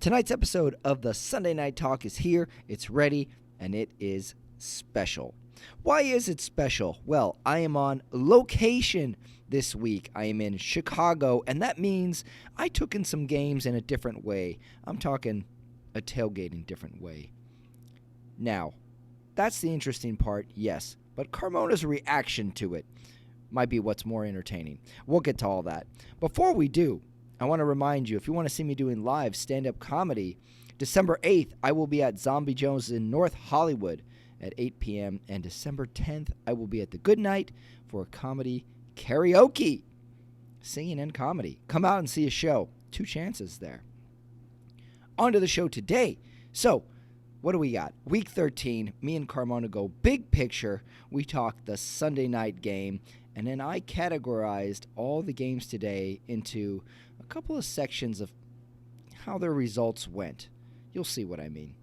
Tonight's episode of the Sunday Night Talk is here, it's ready, and it is special. Why is it special? Well, I am on location this week. I am in Chicago, and that means I took in some games in a different way. I'm talking a tailgating different way. Now, that's the interesting part, yes, but Carmona's reaction to it might be what's more entertaining. We'll get to all that. Before we do, I want to remind you, if you want to see me doing live stand-up comedy, December 8th, I will be at Zombie Jones in North Hollywood at 8 p.m. And December 10th, I will be at the Good Night for comedy karaoke, singing and comedy. Come out and see a show. 2 chances there. On to the show today. So, what do we got? Week 13, me and Carmona go big picture. We talk the Sunday night game, and then I categorized all the games today into a couple of sections of how their results went. You'll see what I mean.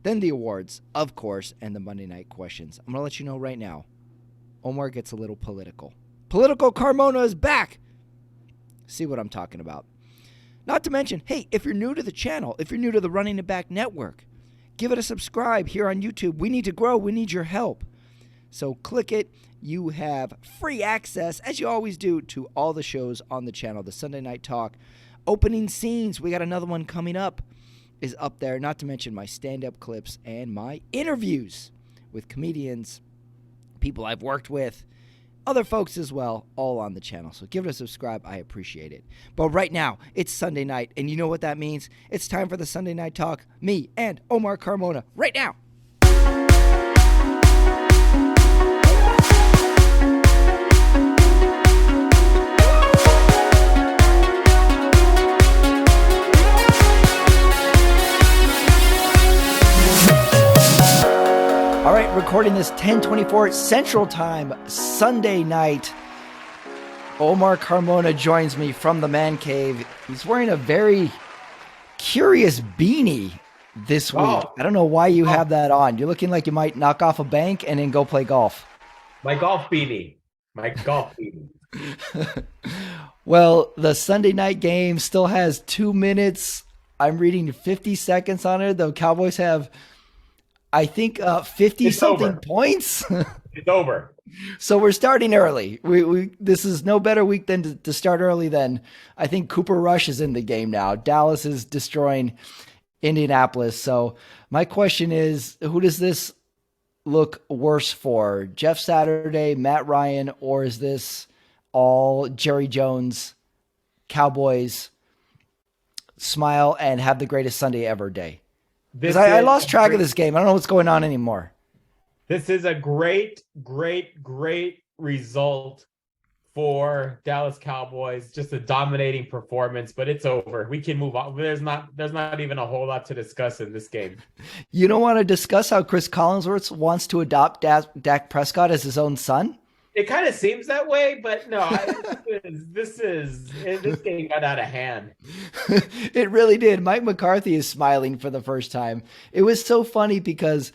Then the awards, of course, and the Monday night questions. I'm going to let you know right now, Omar gets a little political. Political Carmona is back! See what I'm talking about. Not to mention, hey, if you're new to the channel, if you're new to the Running It Back Network, give it a subscribe here on YouTube. We need to grow. We need your help. So click it. You have free access, as you always do, to all the shows on the channel. The Sunday Night Talk. Opening scenes. We got another one coming up. Is up there. Not to mention my stand-up clips and my interviews with comedians, people I've worked with, other folks as well, all on the channel. So give it a subscribe. I appreciate it. But right now, it's Sunday night, and you know what that means? It's time for the Sunday Night Talk. Me and Omar Carmona right now. All right, recording this 10:24 Central Time, Sunday night. Omar Carmona joins me from the man cave. He's wearing a very curious beanie this week. I don't know why you have that on. You're looking like you might knock off a bank and then go play golf. My golf beanie. Well, the Sunday night game still has 2 minutes. I'm reading 50 seconds on it. The Cowboys have, I think, 50-something points. It's over. So we're starting early. This is no better week than to start early than I think Cooper Rush is in the game now. Dallas is destroying Indianapolis. So my question is, who does this look worse for? Jeff Saturday, Matt Ryan, or is this all Jerry Jones, Cowboys, smile and have the greatest Sunday ever day? Because I lost track of this game. I don't know what's going on anymore. This is a great result for Dallas Cowboys. Just a dominating performance, but it's over. We can move on. There's not even a whole lot to discuss in this game. You don't want to discuss how Chris Collinsworth wants to adopt Dak Prescott as his own son? It kind of seems that way, but no, this game got out of hand. It really did. Mike McCarthy is smiling for the first time. It was so funny because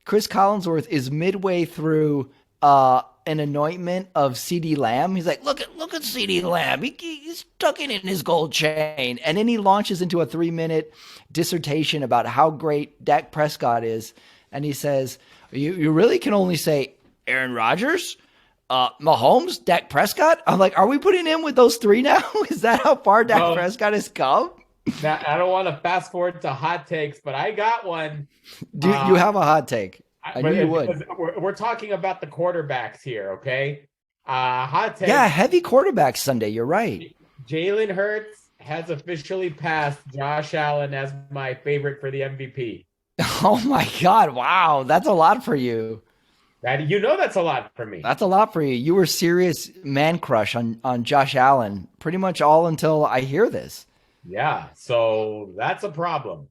Chris Collinsworth is midway through an anointment of CeeDee Lamb. He's like, look at CeeDee Lamb. He's tucking in his gold chain. And then he launches into a 3-minute dissertation about how great Dak Prescott is. And he says, you really can only say Aaron Rodgers, Mahomes, Dak Prescott. I'm like, are we putting him with those 3 now? Is that how far Dak Prescott has come? Now, I don't want to fast forward to hot takes, but I got one. Do you have a hot take? I knew you would. We're talking about the quarterbacks here, okay? Hot take. Yeah, heavy quarterback Sunday. You're right. Jalen Hurts has officially passed Josh Allen as my favorite for the MVP. Oh my God! Wow, that's a lot for you. That's a lot for me. That's a lot for you. You were serious man crush on Josh Allen pretty much all until I hear this. Yeah, so that's a problem.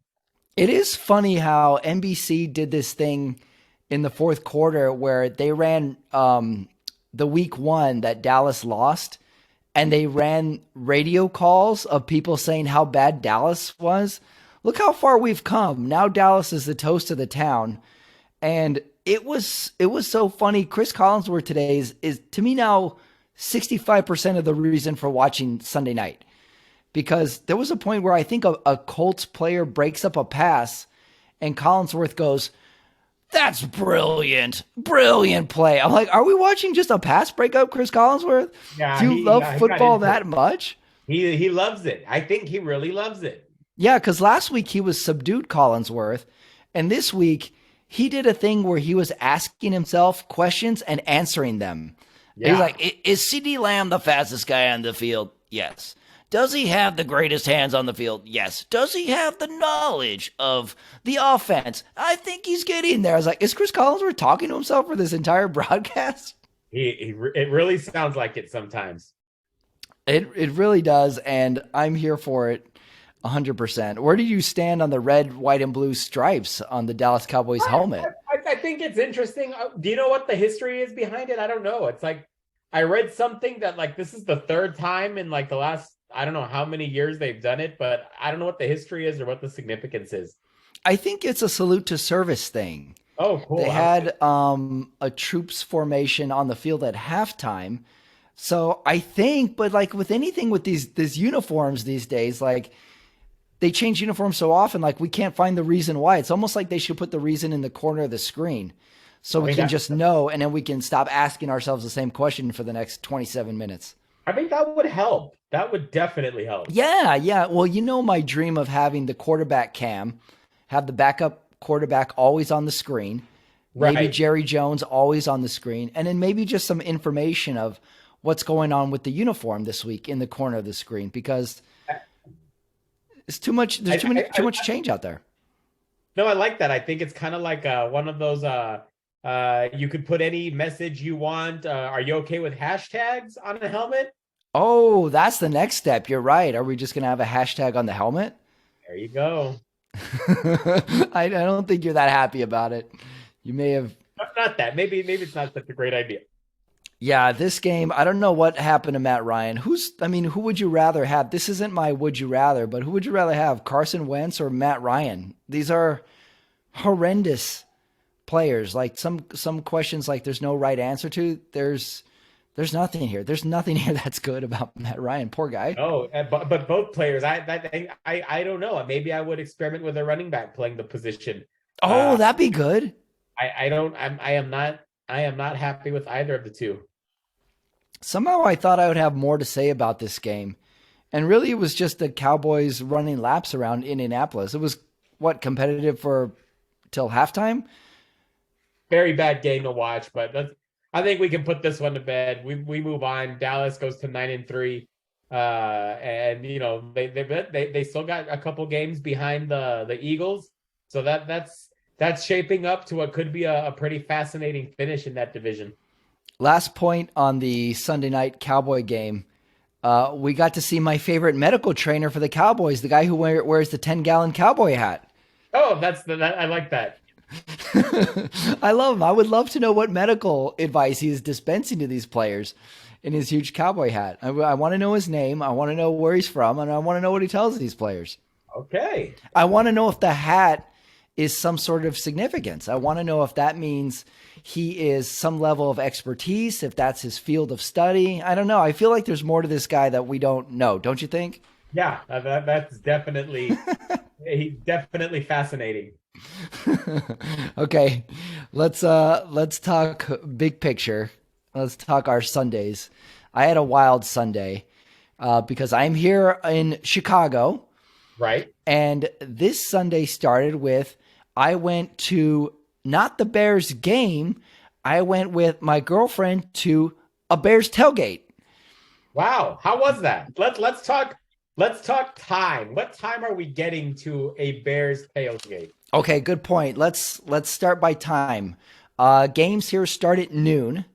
It is funny how NBC did this thing in the fourth quarter where they ran the week 1 that Dallas lost, and they ran radio calls of people saying how bad Dallas was. Look how far we've come. Now Dallas is the toast of the town. And it was so funny. Chris Collinsworth today is to me now 65% of the reason for watching Sunday night. because there was a point where I think a Colts player breaks up a pass and Collinsworth goes, "That's brilliant. Brilliant play." I'm like, are we watching just a pass breakup, Chris Collinsworth? Yeah, Do you love he got football into that it. much? He loves it. I think he really loves it. Yeah, because last week he was subdued Collinsworth, and this week he did a thing where he was asking himself questions and answering them. He's Yeah. like, "Is CD Lamb the fastest guy on the field? Yes. Does he have the greatest hands on the field? Yes. Does he have the knowledge of the offense? I think he's getting there." I was like, is Chris Collinsworth talking to himself for this entire broadcast? It really sounds like it sometimes. It really does, and I'm here for it 100%. Where do you stand on the red, white, and blue stripes on the Dallas Cowboys helmet? I think it's interesting. Do you know what the history is behind it? I don't know. It's like I read something that like this is the third time in like the last I don't know how many years they've done it, but I don't know what the history is or what the significance is. I think it's a salute to service thing. Oh, cool. They had a troops formation on the field at halftime. So I think, but like with anything with these uniforms these days, like they change uniforms so often, like we can't find the reason why. It's almost like they should put the reason in the corner of the screen so we can just know, and then we can stop asking ourselves the same question for the next 27 minutes. I think that would help. That would definitely help. Yeah, yeah. Well, you know my dream of having the quarterback cam, have the backup quarterback always on the screen, maybe Right. Jerry Jones always on the screen, and then maybe just some information of what's going on with the uniform this week in the corner of the screen, because it's too much. There's too much change out there. No, I like that. I think it's kind of like one of those you could put any message you want. Are you okay with hashtags on a helmet? Oh, that's the next step. You're right. Are we just gonna have a hashtag on the helmet? There you go. I don't think you're that happy about it. You may have. Not that. Maybe it's not such a great idea. Yeah, this game, I don't know what happened to Matt Ryan. Who would you rather have? This isn't my would you rather, but who would you rather have, Carson Wentz or Matt Ryan? These are horrendous players. Like some questions like there's no right answer to. There's nothing here. There's nothing here that's good about Matt Ryan. Poor guy. Oh, but both players. I don't know. Maybe I would experiment with a running back playing the position. Oh, that'd be good. I don't. I am not happy with either of the two. Somehow I thought I would have more to say about this game. And really it was just the Cowboys running laps around Indianapolis. It was competitive for till halftime? Very bad game to watch, but I think we can put this one to bed. We move on. Dallas goes to 9-3. And you know, they still got a couple games behind the Eagles. So that's shaping up to what could be a pretty fascinating finish in that division. Last point on the Sunday night Cowboy game. We got to see my favorite medical trainer for the Cowboys, the guy who wears the 10-gallon cowboy hat. Oh, I like that. I love him. I would love to know what medical advice he is dispensing to these players in his huge cowboy hat. I want to know his name. I want to know where he's from, and I want to know what he tells these players. Okay. I want to know if the hat is some sort of significance. I want to know if that means he is some level of expertise, if that's his field of study. I don't know. I feel like there's more to this guy that we don't know. Don't you think? Yeah, that's definitely definitely fascinating. Okay, let's talk big picture. Let's talk our Sundays. I had a wild Sunday because I'm here in Chicago. Right. And this Sunday started with I went to not the Bears game. I went with my girlfriend to a Bears tailgate. Wow. How was that? Let's talk time. What time are we getting to a Bears tailgate? Okay, good point. Let's start by time. Games here start at noon.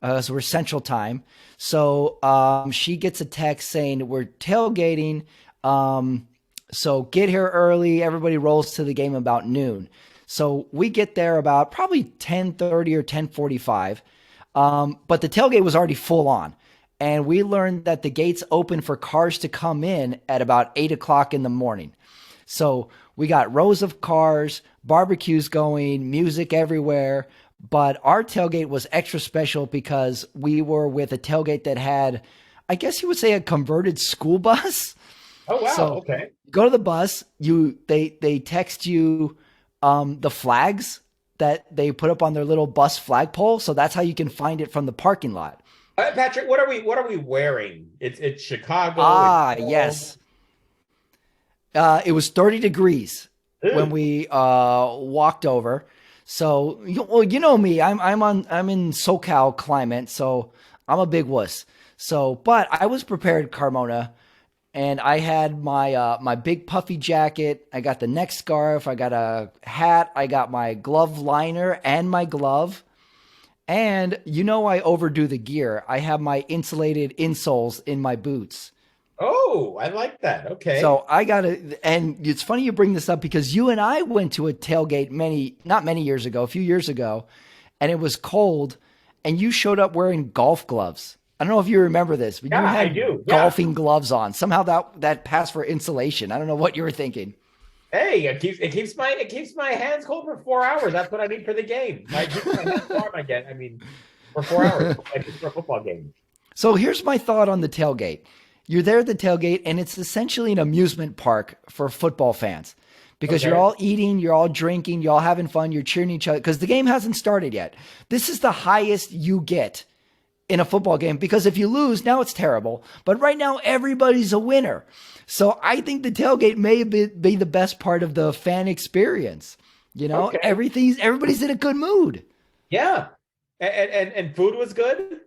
So we're Central Time. So she gets a text saying we're tailgating. So get here early. Everybody rolls to the game about noon. So we get there about probably 10:30 or 10:45. But the tailgate was already full on. And we learned that the gates open for cars to come in at about 8 o'clock in the morning. So we got rows of cars, barbecues going, music everywhere. But our tailgate was extra special because we were with a tailgate that had, I guess you would say, a converted school bus. Oh wow. So Okay. go to the bus. They text you the flags that they put up on their little bus flagpole. So that's how you can find it from the parking lot. Patrick, what are we wearing? It's Chicago. It's Ah, cold. yes. It was 30 degrees when Ooh. we walked over. So, well, you know me. I'm in SoCal climate, so I'm a big wuss. So, but I was prepared, Carmona, and I had my big puffy jacket. I got the neck scarf. I got a hat. I got my glove liner and my glove. And I overdo the gear. I have my insulated insoles in my boots. Oh, I like that. Okay. So I got to, and it's funny you bring this up because you and I went to a tailgate not many years ago, a few years ago, and it was cold, and you showed up wearing golf gloves. I don't know if you remember this, but you Yeah, I had do. Yeah. golfing gloves on. Somehow that passed for insulation. I don't know what you were thinking. Hey, it keeps my hands cold for 4 hours. That's what I need for the game. It keeps my hands warm. I mean, for 4 hours, like it's for a football game. So here's my thought on the tailgate. You're there at the tailgate, and it's essentially an amusement park for football fans because you're Okay. all eating, you're all drinking, you're all having fun, you're cheering each other because the game hasn't started yet. This is the highest you get in a football game because if you lose, now it's terrible. But right now, everybody's a winner. So I think the tailgate may be the best part of the fan experience. Okay. Everybody's in a good mood. Yeah. And food was good.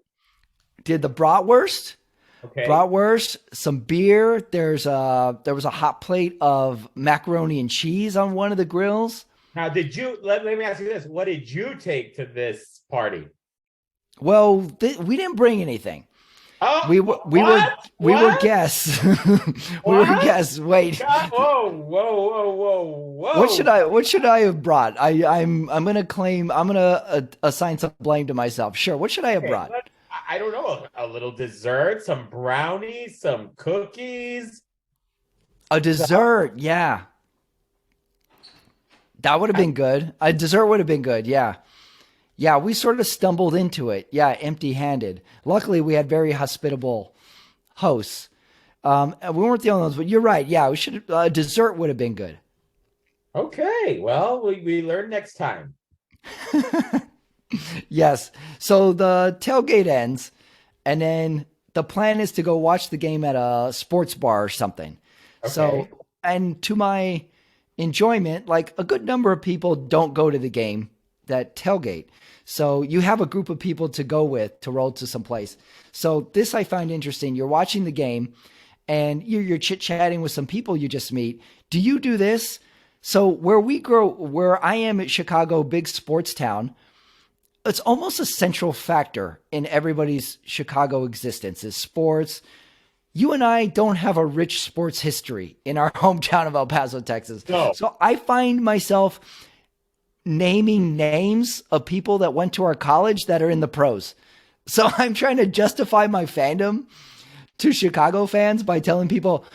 Did the bratwurst? Okay. Bratwurst, some beer. There was a hot plate of macaroni and cheese on one of the grills. Now, let me ask you this. What did you take to this party? Well, we didn't bring anything. Oh, We were we were what? we were What? guests. We were What? guests. Wait, God, whoa, whoa, whoa, whoa, whoa. what should I have brought? I'm gonna claim I'm gonna assign some blame to myself. Sure. What should I have Okay, brought? I don't know. A little dessert, some brownies, some cookies. A So, dessert. Yeah, that would have been good. A dessert would have been good. Yeah. Yeah, we sort of stumbled into it. Yeah, empty-handed. Luckily, we had very hospitable hosts. And we weren't the only ones, but you're right. Yeah, we should. Dessert would have been good. okay, well, we learn next time. Yes. So the tailgate ends, and then the plan is to go watch the game at a sports bar or something. So, Okay. and to my enjoyment, like a good number of people don't go to the game that tailgate. So you have a group of people to go with to roll to some place. So this I find interesting. You're watching the game and you're chit chatting with some people you just meet. Do you do this? So where I am at Chicago, big sports town, it's almost a central factor in everybody's Chicago existence is sports. You and I don't have a rich sports history in our hometown of El Paso, Texas. No. So I find myself naming names of people that went to our college that are in the pros. So I'm trying to justify my fandom to Chicago fans by telling people,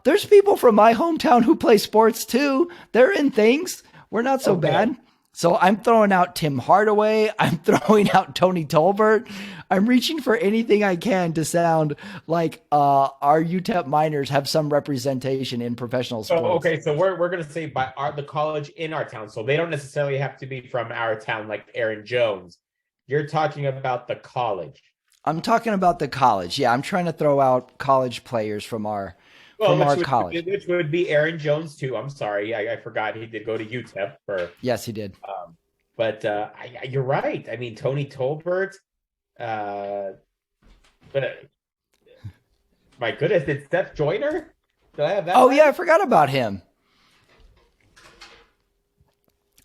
there's people from my hometown who play sports too. They're in things. We're not so Okay. bad. So I'm throwing out Tim Hardaway. I'm throwing out Tony Tolbert. I'm reaching for anything I can to sound like our UTEP miners have some representation in professional So sports. okay, so we're gonna say the college in our town. So they don't necessarily have to be from our town, like Aaron Jones. You're talking about the college. I'm talking about the college. Yeah, I'm trying to throw out college players Well, from our college. which would be Aaron Jones too. I'm sorry, I forgot he did go to UTEP for. Yes, he did. But you're right. I mean, Tony Tolbert. Uh, but my goodness, did Seth Joyner? Did I have that Oh right? yeah, I forgot about him. I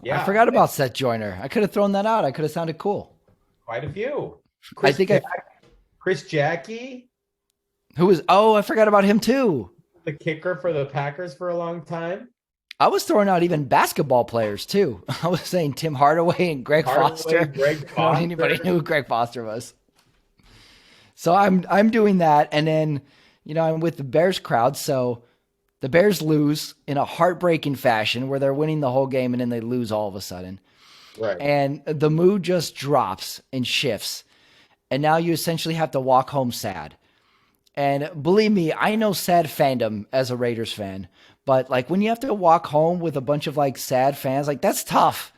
Yeah, forgot about Seth Joyner. I could have thrown that out. I could have sounded cool. quite a few. I think I Chris Jackie, who was I forgot about him too. the kicker for the Packers for a long time. I was throwing out even basketball players too. I was saying Tim Hardaway and Greg Hardaway, Foster. Greg I don't think anybody Foster. knew who Greg Foster was. So I'm doing that, and then I'm with the Bears crowd. So the Bears lose in a heartbreaking fashion, where they're winning the whole game and then they lose all of a sudden, Right. and the mood just drops and shifts, and now you essentially have to walk home sad. And believe me, I know sad fandom as a Raiders fan, but like when you have to walk home with a bunch of like sad fans, like that's tough.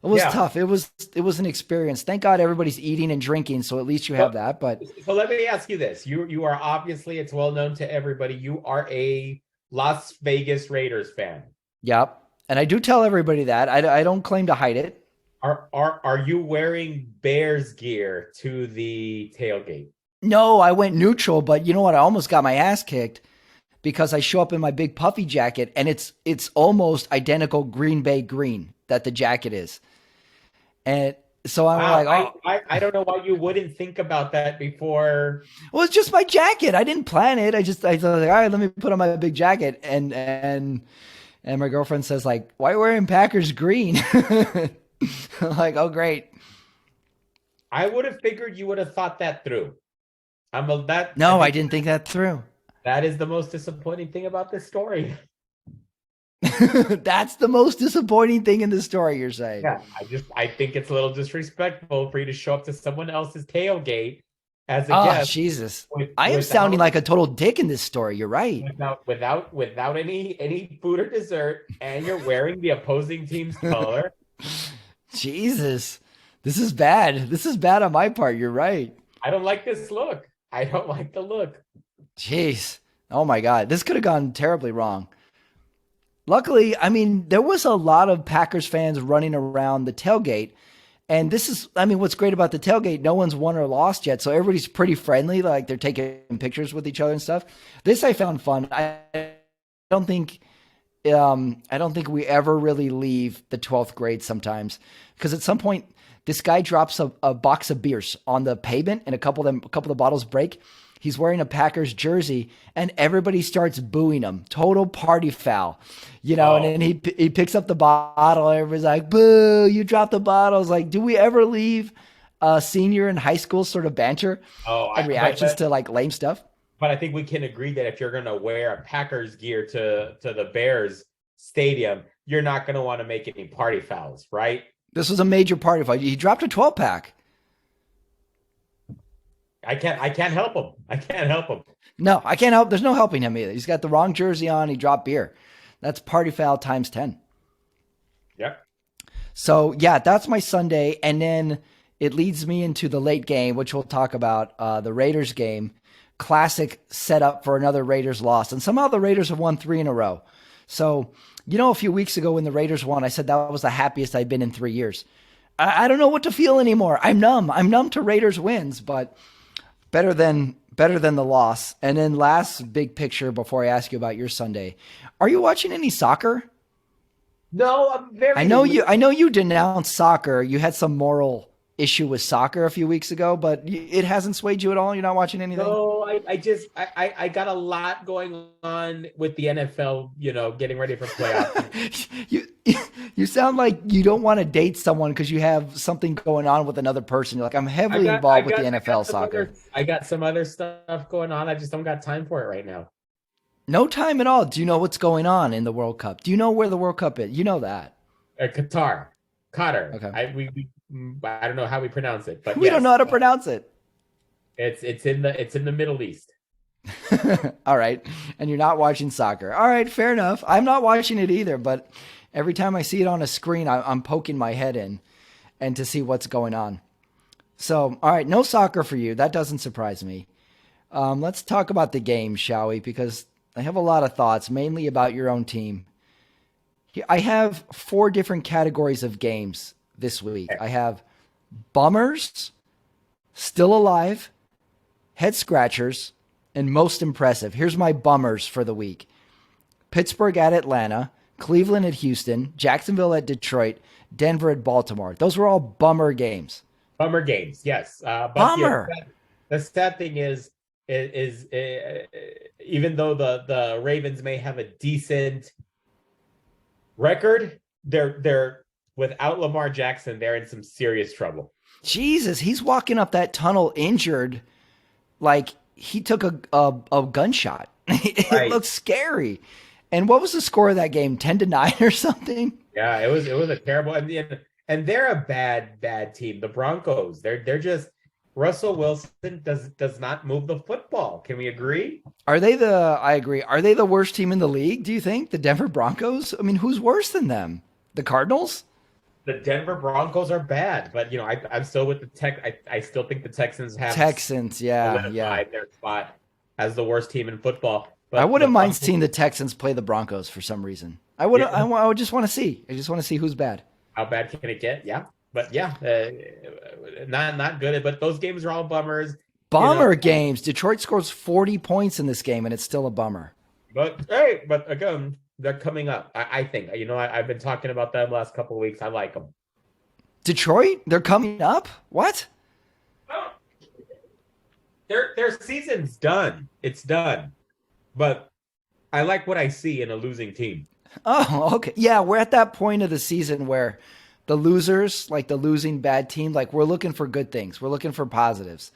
It was Yeah. tough. It was an experience. Thank God everybody's eating and drinking, so at least you have But that. But so let me ask you this. You are obviously, it's well known to everybody, you are a Las Vegas Raiders fan. yep. And I do tell everybody that. I don't claim to hide it. Are you wearing Bears gear to the tailgate? No, I went neutral, but you know what? I almost got my ass kicked because I show up in my big puffy jacket and it's almost identical Green Bay green that the jacket is. And so I'm Wow, like, oh, I don't know why you wouldn't think about that before. well, it's just my jacket. I didn't plan it. I was like, all right, let me put on my big jacket. And my girlfriend says like, why are you wearing Packers green? I'm like, oh, great. I would have figured you would have thought that through. I'm a that I No, I think didn't think that through. that is the most disappointing thing about this story. That's the most disappointing thing in the story, you're saying. Yeah, I think it's a little disrespectful for you to show up to someone else's tailgate as a Oh, guest Jesus. with I am sounding without like a total dick in this story. You're right. without any food or dessert, and you're wearing the opposing team's color. Jesus. This is bad. This is bad on my part. You're right. I don't like this look. I don't like the look. Jeez. Oh my God. This could have gone terribly wrong. Luckily, I mean, there was a lot of Packers fans running around the tailgate. And this is, I mean, what's great about the tailgate, no one's won or lost yet. So everybody's pretty friendly. Like they're taking pictures with each other and stuff. This I found fun. Don't think, I don't think we ever really leave the 12th grade sometimes. Because at some point, this guy drops a box of beers on the pavement and a couple of the bottles break. He's wearing a Packers jersey, and everybody starts booing him. Total party foul, And then he picks up the bottle. And everybody's like, "Boo! You dropped the bottle." It's like, do we ever leave senior and high school sort of banter and reactions to like lame stuff? But I think we can agree that if you're going to wear a Packers gear to the Bears stadium, you're not going to want to make any party fouls, right? This was a major party foul. He dropped a 12-pack. I can't help him. I can't help him. No, I can't help. There's no helping him either. He's got the wrong jersey on. He dropped beer. That's party foul times 10. Yep. So, yeah, that's my Sunday. And then it leads me into the late game, which we'll talk about, the Raiders game. Classic setup for another Raiders loss. And somehow the Raiders have won 3 in a row. So, a few weeks ago when the Raiders won, I said that was the happiest I've been in 3 years. I don't know what to feel anymore. I'm numb. I'm numb to Raiders wins, but better than the loss. And then last big picture before I ask you about your Sunday. Are you watching any soccer? No, I'm very. I know you denounced soccer. You had some moral issue with soccer a few weeks ago, but it hasn't swayed you at all. You're not watching anything. No, I got a lot going on with the NFL. Getting ready for playoffs. You sound like you don't want to date someone because you have something going on with another person. You're like, I'm heavily involved with the NFL soccer. I got some other stuff going on. I just don't got time for it right now. No time at all. Do you know what's going on in the World Cup? Do you know where the World Cup is? You know that. Qatar. Okay. I don't know how we pronounce it, but we don't know how to pronounce it. It's in the Middle East. All right. And you're not watching soccer. All right, fair enough. I'm not watching it either, but every time I see it on a screen, I'm poking my head in and to see what's going on. So, all right, no soccer for you. That doesn't surprise me. Let's talk about the game, shall we? Because I have a lot of thoughts, mainly about your own team. I have 4 different categories of games this week. I have bummers, still alive, head scratchers, and most impressive. Here's my bummers for the week. Pittsburgh at Atlanta, Cleveland at Houston, Jacksonville at Detroit, Denver at Baltimore. Those were all bummer games. Bummer games, yes. But bummer. The sad thing is even though the Ravens may have a decent record, they're without Lamar Jackson, they're in some serious trouble. Jesus, he's walking up that tunnel injured like he took a gunshot. It looks scary. And what was the score of that game? 10-9 or something? Yeah, it was a terrible, and they're a bad team. The Broncos, they're just Russell Wilson does not move the football. Can we agree? I agree. Are they the worst team in the league, do you think? The Denver Broncos? I mean, who's worse than them? The Cardinals? The Denver Broncos are bad, but I'm still with the Tech. I still think the Texans have Texans, yeah, yeah. solidified their spot as the worst team in football. I But the wouldn't mind Broncos, seeing the Texans play the Broncos for some reason. I would. yeah, I would just want to see. I just want to see who's bad. how bad can it get? Yeah, but yeah, not good. But those games are all bummers. You know, Bummer games. Detroit scores 40 points in this game, and it's still a bummer. but hey, but again, they're coming up. I think I've been talking about them the last couple of weeks. I like them. Detroit? They're coming up? What? Their season's done. It's done. But I like what I see in a losing team. Oh, okay. Yeah, we're at that point of the season where the losers, like the losing bad team, like we're looking for good things. We're looking for positives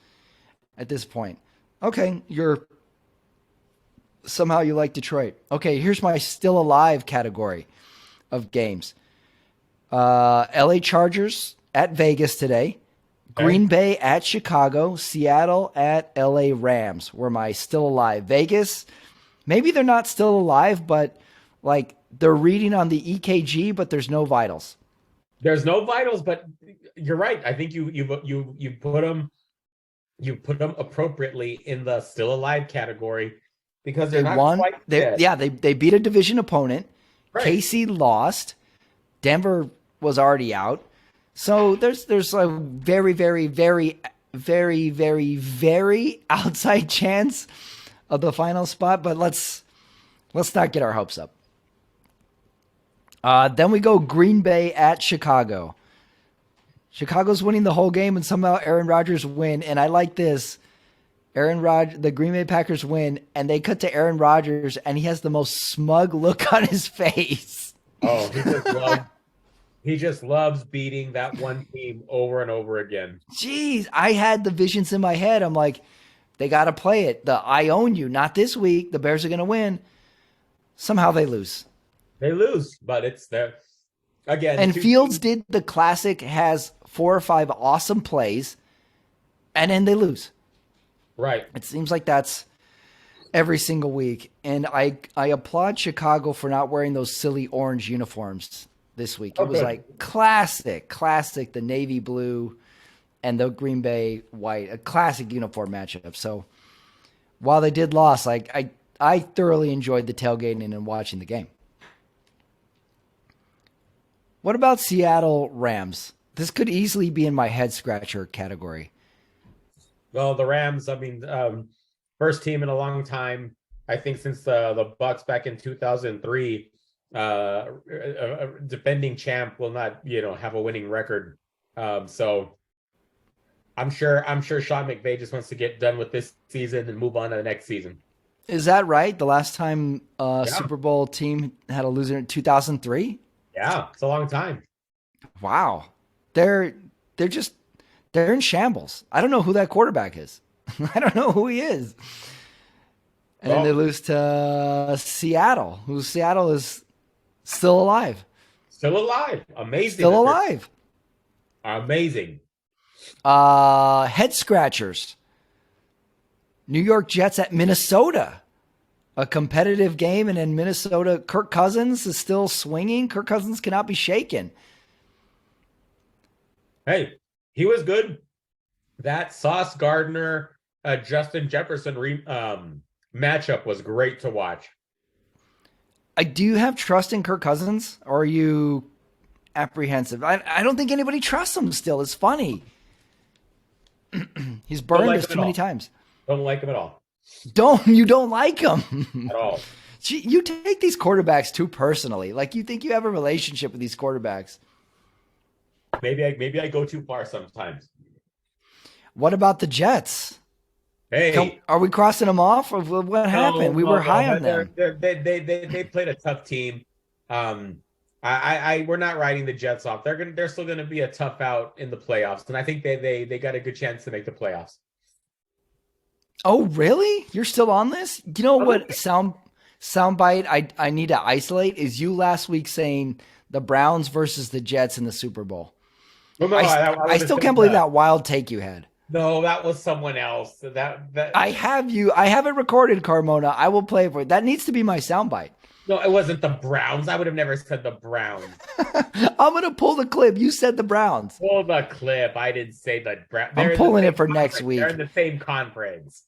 at this point. Okay, somehow you like Detroit. Okay, here's my still alive category of games. LA Chargers at Vegas today. Green Bay at Chicago. Seattle at LA Rams were my still alive. Vegas, maybe they're not still alive, but like they're reading on the EKG, but there's no vitals. There's no vitals, but you're right. I think you put them appropriately in the still alive category because they're They not won. quite dead. They beat a division opponent. Right. Casey lost. Denver was already out. So there's a very, very, very, very, very, very outside chance of the final spot, but let's not get our hopes up. Then we go Green Bay at Chicago. Chicago's winning the whole game, and somehow Aaron Rodgers win. And I like this. The Green Bay Packers win, and they cut to Aaron Rodgers, and he has the most smug look on his face. Oh, he just loves beating that one team over and over again. Jeez, I had the visions in my head. I'm like, they got to play it. I own you. Not this week. The Bears are going to win. Somehow they lose. They lose, but it's there again. And Fields did the classic, has 4 or 5 awesome plays, and then they lose. Right. It seems like that's every single week. And I applaud Chicago for not wearing those silly orange uniforms this week. It was like classic, the navy blue and the Green Bay white, a classic uniform matchup. So while they did lose, I thoroughly enjoyed the tailgating and watching the game. What about Seattle Rams? This could easily be in my head scratcher category. Well, the Rams, first team in a long time. I think since the Bucks back in 2003, a defending champ will not, have a winning record. So I'm sure Sean McVay just wants to get done with this season and move on to the next season. Is that right? The last time Super Bowl team had a loser in 2003? Yeah, it's a long time. Wow. They're in shambles. I don't know who that quarterback is. I don't know who he is. And then they lose to Seattle, Seattle is still alive. Still alive. Amazing. Still alive. Amazing. Head scratchers. New York Jets at Minnesota. A competitive game, and in Minnesota, Kirk Cousins is still swinging. Kirk Cousins cannot be shaken. Hey, he was good. That Sauce Gardner, Justin Jefferson matchup was great to watch. Do you have trust in Kirk Cousins, or are you apprehensive? I don't think anybody trusts him still. It's funny. He's burned us too many times. Don't like him at all. You don't like him at all. Gee, you take these quarterbacks too personally. Like you think you have a relationship with these quarterbacks. Maybe I go too far sometimes. What about the Jets? Hey, are we crossing them off? Or what happened? We were high on them. They played a tough team. We're not writing the Jets off. They're still gonna be a tough out in the playoffs, and I think they got a good chance to make the playoffs. Oh, really? You're still on this? You know what soundbite I need to isolate is you last week saying the Browns versus the Jets in the Super Bowl. Well, no, I still can't believe that wild take you had. No, that was someone else. I have it recorded, Carmona. I will play it for you. That needs to be my soundbite. No, it wasn't the Browns. I would have never said the Browns. I'm going to pull the clip. You said the Browns. Pull the clip. I didn't say the Browns. I'm They're in the pulling same it for next conference. They're week. in the same conference.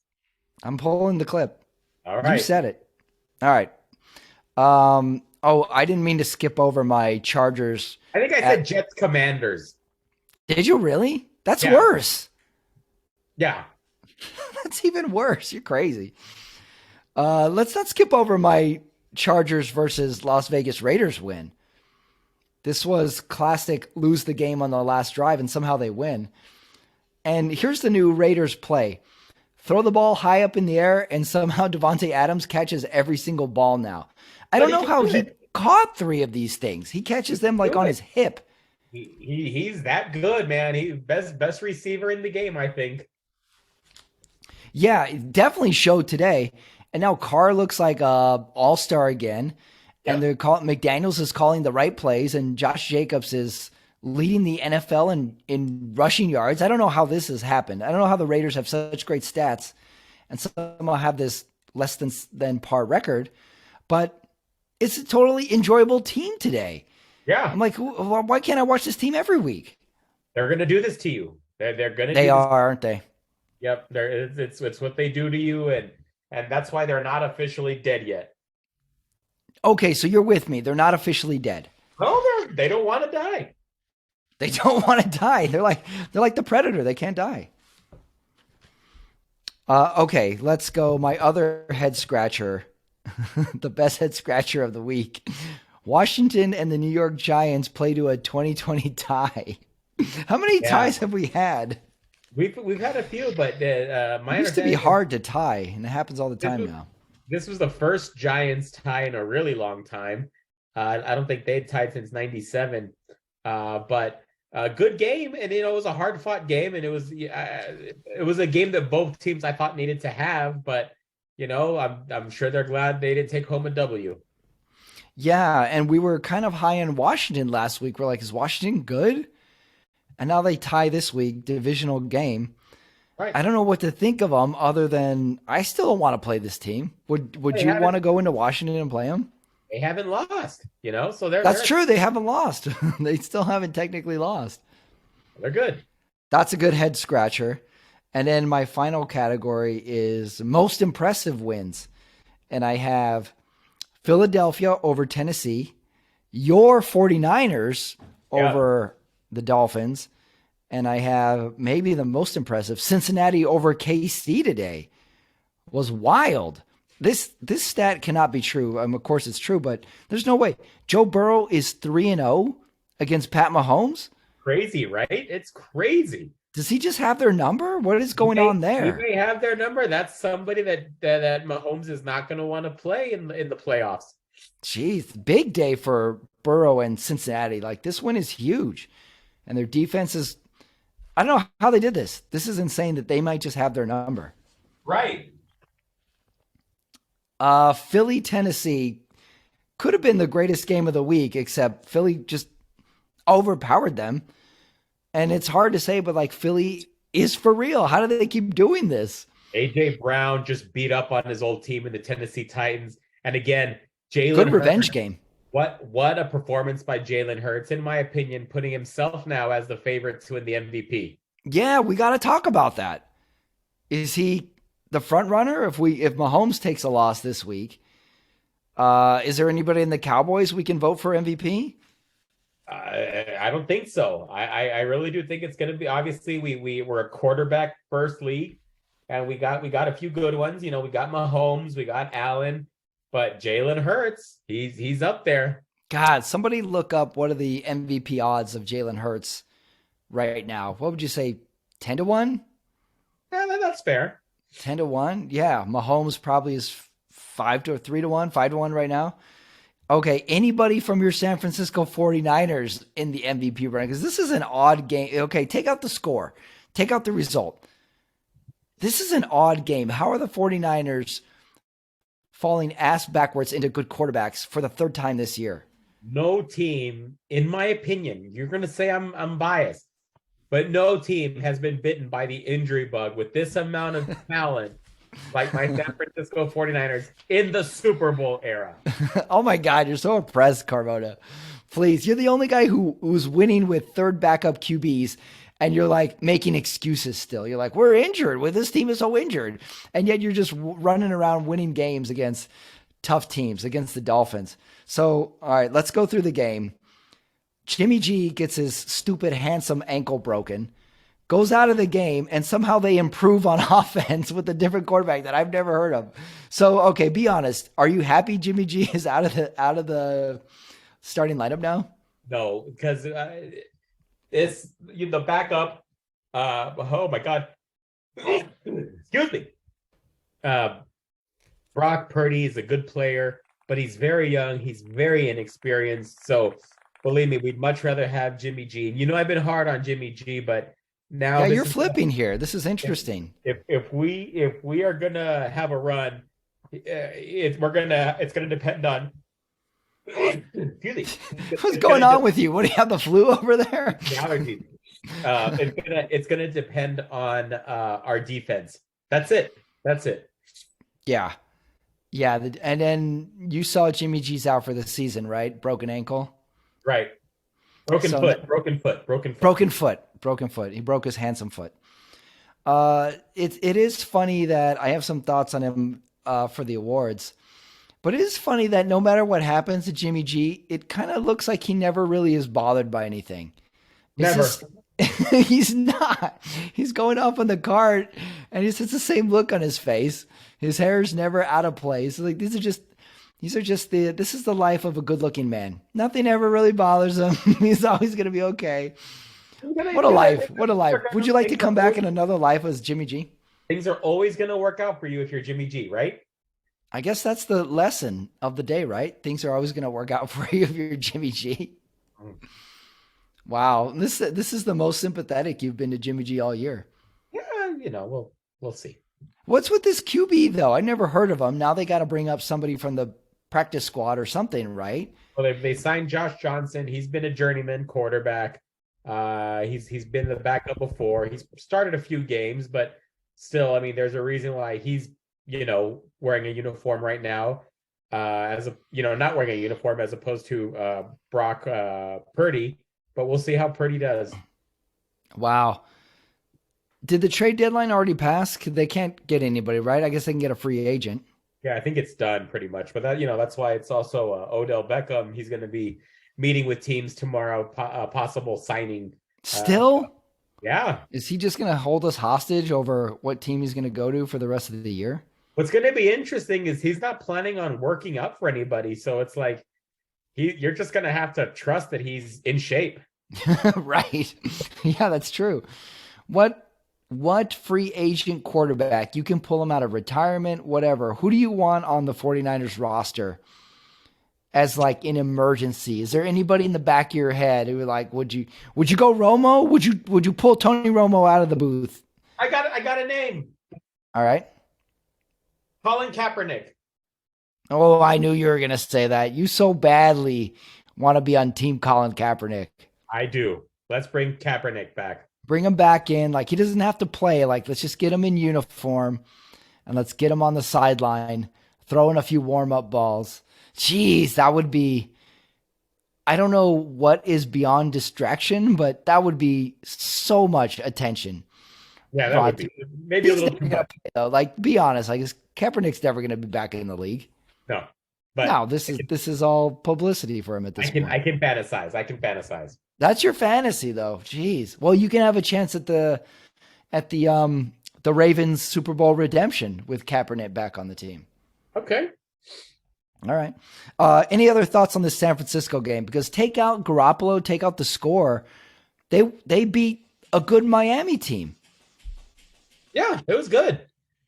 I'm pulling the clip. All You right. said it. All right. Oh, I didn't mean to skip over my Chargers. I think I said Jets Commanders. Did you really? That's Yeah. worse. Yeah. That's even worse. You're crazy. Let's not skip over my Chargers versus Las Vegas Raiders win. This was classic lose the game on the last drive and somehow they win. And here's the new Raiders play. Throw the ball high up in the air and somehow Devontae Adams catches every single ball now. I don't know how he caught 3 of these things. He catches them like on his hip. He's that good, man. He best receiver in the game, I think. Yeah, it definitely showed today. And now Carr looks like a all-star again. And they're McDaniels is calling the right plays, and Josh Jacobs is leading the NFL in rushing yards. I don't know how this has happened. I don't know how the Raiders have such great stats and somehow have this less than par record, but it's a totally enjoyable team today. Yeah. I'm like, why can't I watch this team every week? They're going to do this to you. They're going to They are, aren't they? Yep, it's what they do to you, and that's why they're not officially dead yet. Okay, so you're with me. They're not officially dead. Oh, they don't want to die. They don't want to die. They're like the Predator. They can't die. Okay, let's go. My other head scratcher, the best head scratcher of the week. Washington and the New York Giants play to a 2020 tie. How many ties have we had? We've had a few, but my it used to be hard to tie, and it happens all the time now. This was the first Giants tie in a really long time. I don't think they'd tied since '97, but a good game, and it was a hard fought game, and it was a game that both teams I thought needed to have, but I'm sure they're glad they didn't take home a W. Yeah, and we were kind of high on Washington last week. We're like, is Washington good? And now they tie this week, divisional game. Right. I don't know what to think of them other than I still don't want to play this team. Would you want to go into Washington and play them? They haven't lost, so that's true. They haven't lost. They still haven't technically lost. They're good. That's a good head scratcher. And then my final category is most impressive wins. And I have Philadelphia over Tennessee, your 49ers over the Dolphins, and I have maybe the most impressive Cincinnati over KC today. Was wild. This stat cannot be true. Of course it's true, but there's no way. Joe Burrow is 3-0 against Pat Mahomes. Crazy, right? It's crazy. Does he just have their number? What is going on there? He may have their number. That's somebody that Mahomes is not going to want to play in the playoffs. Jeez, big day for Burrow and Cincinnati. Like, this win is huge. And their defense is, I don't know how they did this. This is insane that they might just have their number. Right. Philly, Tennessee could have been the greatest game of the week, except Philly just overpowered them. And it's hard to say, but like, Philly is for real. How do they keep doing this? A.J. Brown just beat up on his old team in the Tennessee Titans. And again, Jalen Good revenge game. What a performance by Jalen Hurts, in my opinion, putting himself now as the favorite to win the MVP. Yeah, we got to talk about that. Is he the front runner? If Mahomes takes a loss this week, is there anybody in the Cowboys we can vote for MVP? I don't think so. I really do think it's going to be. Obviously, we're a quarterback first league, and we got a few good ones. We got Mahomes, we got Allen. But Jalen Hurts, he's up there. God, somebody look up what are the MVP odds of Jalen Hurts right now. What would you say, 10-1? Yeah, that's fair. 10-1? Yeah, Mahomes probably is 3-1, 5-1 right now. Okay, anybody from your San Francisco 49ers in the MVP running? Because this is an odd game. Okay, take out the score. Take out the result. This is an odd game. How are the 49ers falling ass backwards into good quarterbacks for the third time this year? No team, in my opinion, you're going to say I'm biased. but no team has been bitten by the injury bug with this amount of talent like my San Francisco 49ers in the Super Bowl era. Oh my God, you're so impressed, Carmona. Please, you're the only guy who's winning with third backup QBs, and you're like making excuses still. You're like, we're injured. Well, this team is so injured, and yet you're just running around winning games against tough teams, against the Dolphins. So, all right, let's go through the game. Jimmy G gets his stupid, handsome ankle broken, goes out of the game, and somehow they improve on offense with a different quarterback that I've never heard of. So, okay, be honest. Are you happy Jimmy G is out of the starting lineup now? No, because it's the backup. Oh my God. Excuse me. Brock Purdy is a good player, but he's very young. He's very inexperienced. So believe me, we'd much rather have Jimmy G. You know, I've been hard on Jimmy G, but now Yeah, you're flipping here. This is interesting. If we are gonna have a run, it's gonna depend on. Excuse me. What's going on with you? What do you have, the flu over there? The allergies. It's gonna depend on our defense. That's it. Yeah. Yeah. And then you saw Jimmy G's out for the season, right? Broken ankle. Right. Broken foot. He broke his handsome foot. It is funny that I have some thoughts on him for the awards, but it is funny that no matter what happens to Jimmy G, it kind of looks like he never really is bothered by anything. Never. He's not. He's going off on the cart, and it's the same look on his face. His hair's never out of place. Like this is the life of a good-looking man. Nothing ever really bothers him. He's always going to be okay. What a life. What a life. Would you like to come back in another life as Jimmy G? Things are always going to work out for you if you're Jimmy G, right? I guess that's the lesson of the day, right? Things are always going to work out for you if you're Jimmy G. Wow. This is the most sympathetic you've been to Jimmy G all year. Yeah, we'll see. What's with this QB, though? I never heard of him. Now they got to bring up somebody from the practice squad or something, right? Well, they signed Josh Johnson. He's been a journeyman quarterback. He's been the backup before. He's started a few games, but still, I mean, there's a reason why he's wearing a uniform right now. Not wearing a uniform as opposed to Brock Purdy. But we'll see how Purdy does. Wow. Did the trade deadline already pass? They can't get anybody, right? I guess they can get a free agent. Yeah, I think it's done pretty much. But that's why it's also Odell Beckham. He's going to be meeting with teams tomorrow, possible signing. Still? Yeah. Is he just going to hold us hostage over what team he's going to go to for the rest of the year? What's going to be interesting is he's not planning on working up for anybody. So it's like you're just going to have to trust that he's in shape. Right. Yeah, that's true. What free agent quarterback, you can pull him out of retirement, whatever. Who do you want on the 49ers roster as like an emergency? Is there anybody in the back of your head who would you go Romo? Would you pull Tony Romo out of the booth? I got a name. All right. Colin Kaepernick. Oh, I knew you were going to say that. You so badly want to be on team Colin Kaepernick. I do. Let's bring Kaepernick back. Bring him back in. Like, he doesn't have to play. Like, let's just get him in uniform and let's get him on the sideline, throw in a few warm-up balls. Jeez, that would be, I don't know what is beyond distraction, but that would be so much attention. Yeah, that would be. Maybe a little too much. Though. Like, be honest. Like, Kaepernick's never going to be back in the league. No. But no, this is all publicity for him at this point. I can fantasize. That's your fantasy, though. Jeez. Well, you can have a chance at the Ravens Super Bowl redemption with Kaepernick back on the team. Okay. All right. Any other thoughts on this San Francisco game? Because take out Garoppolo, take out the score, they beat a good Miami team. Yeah, it was good.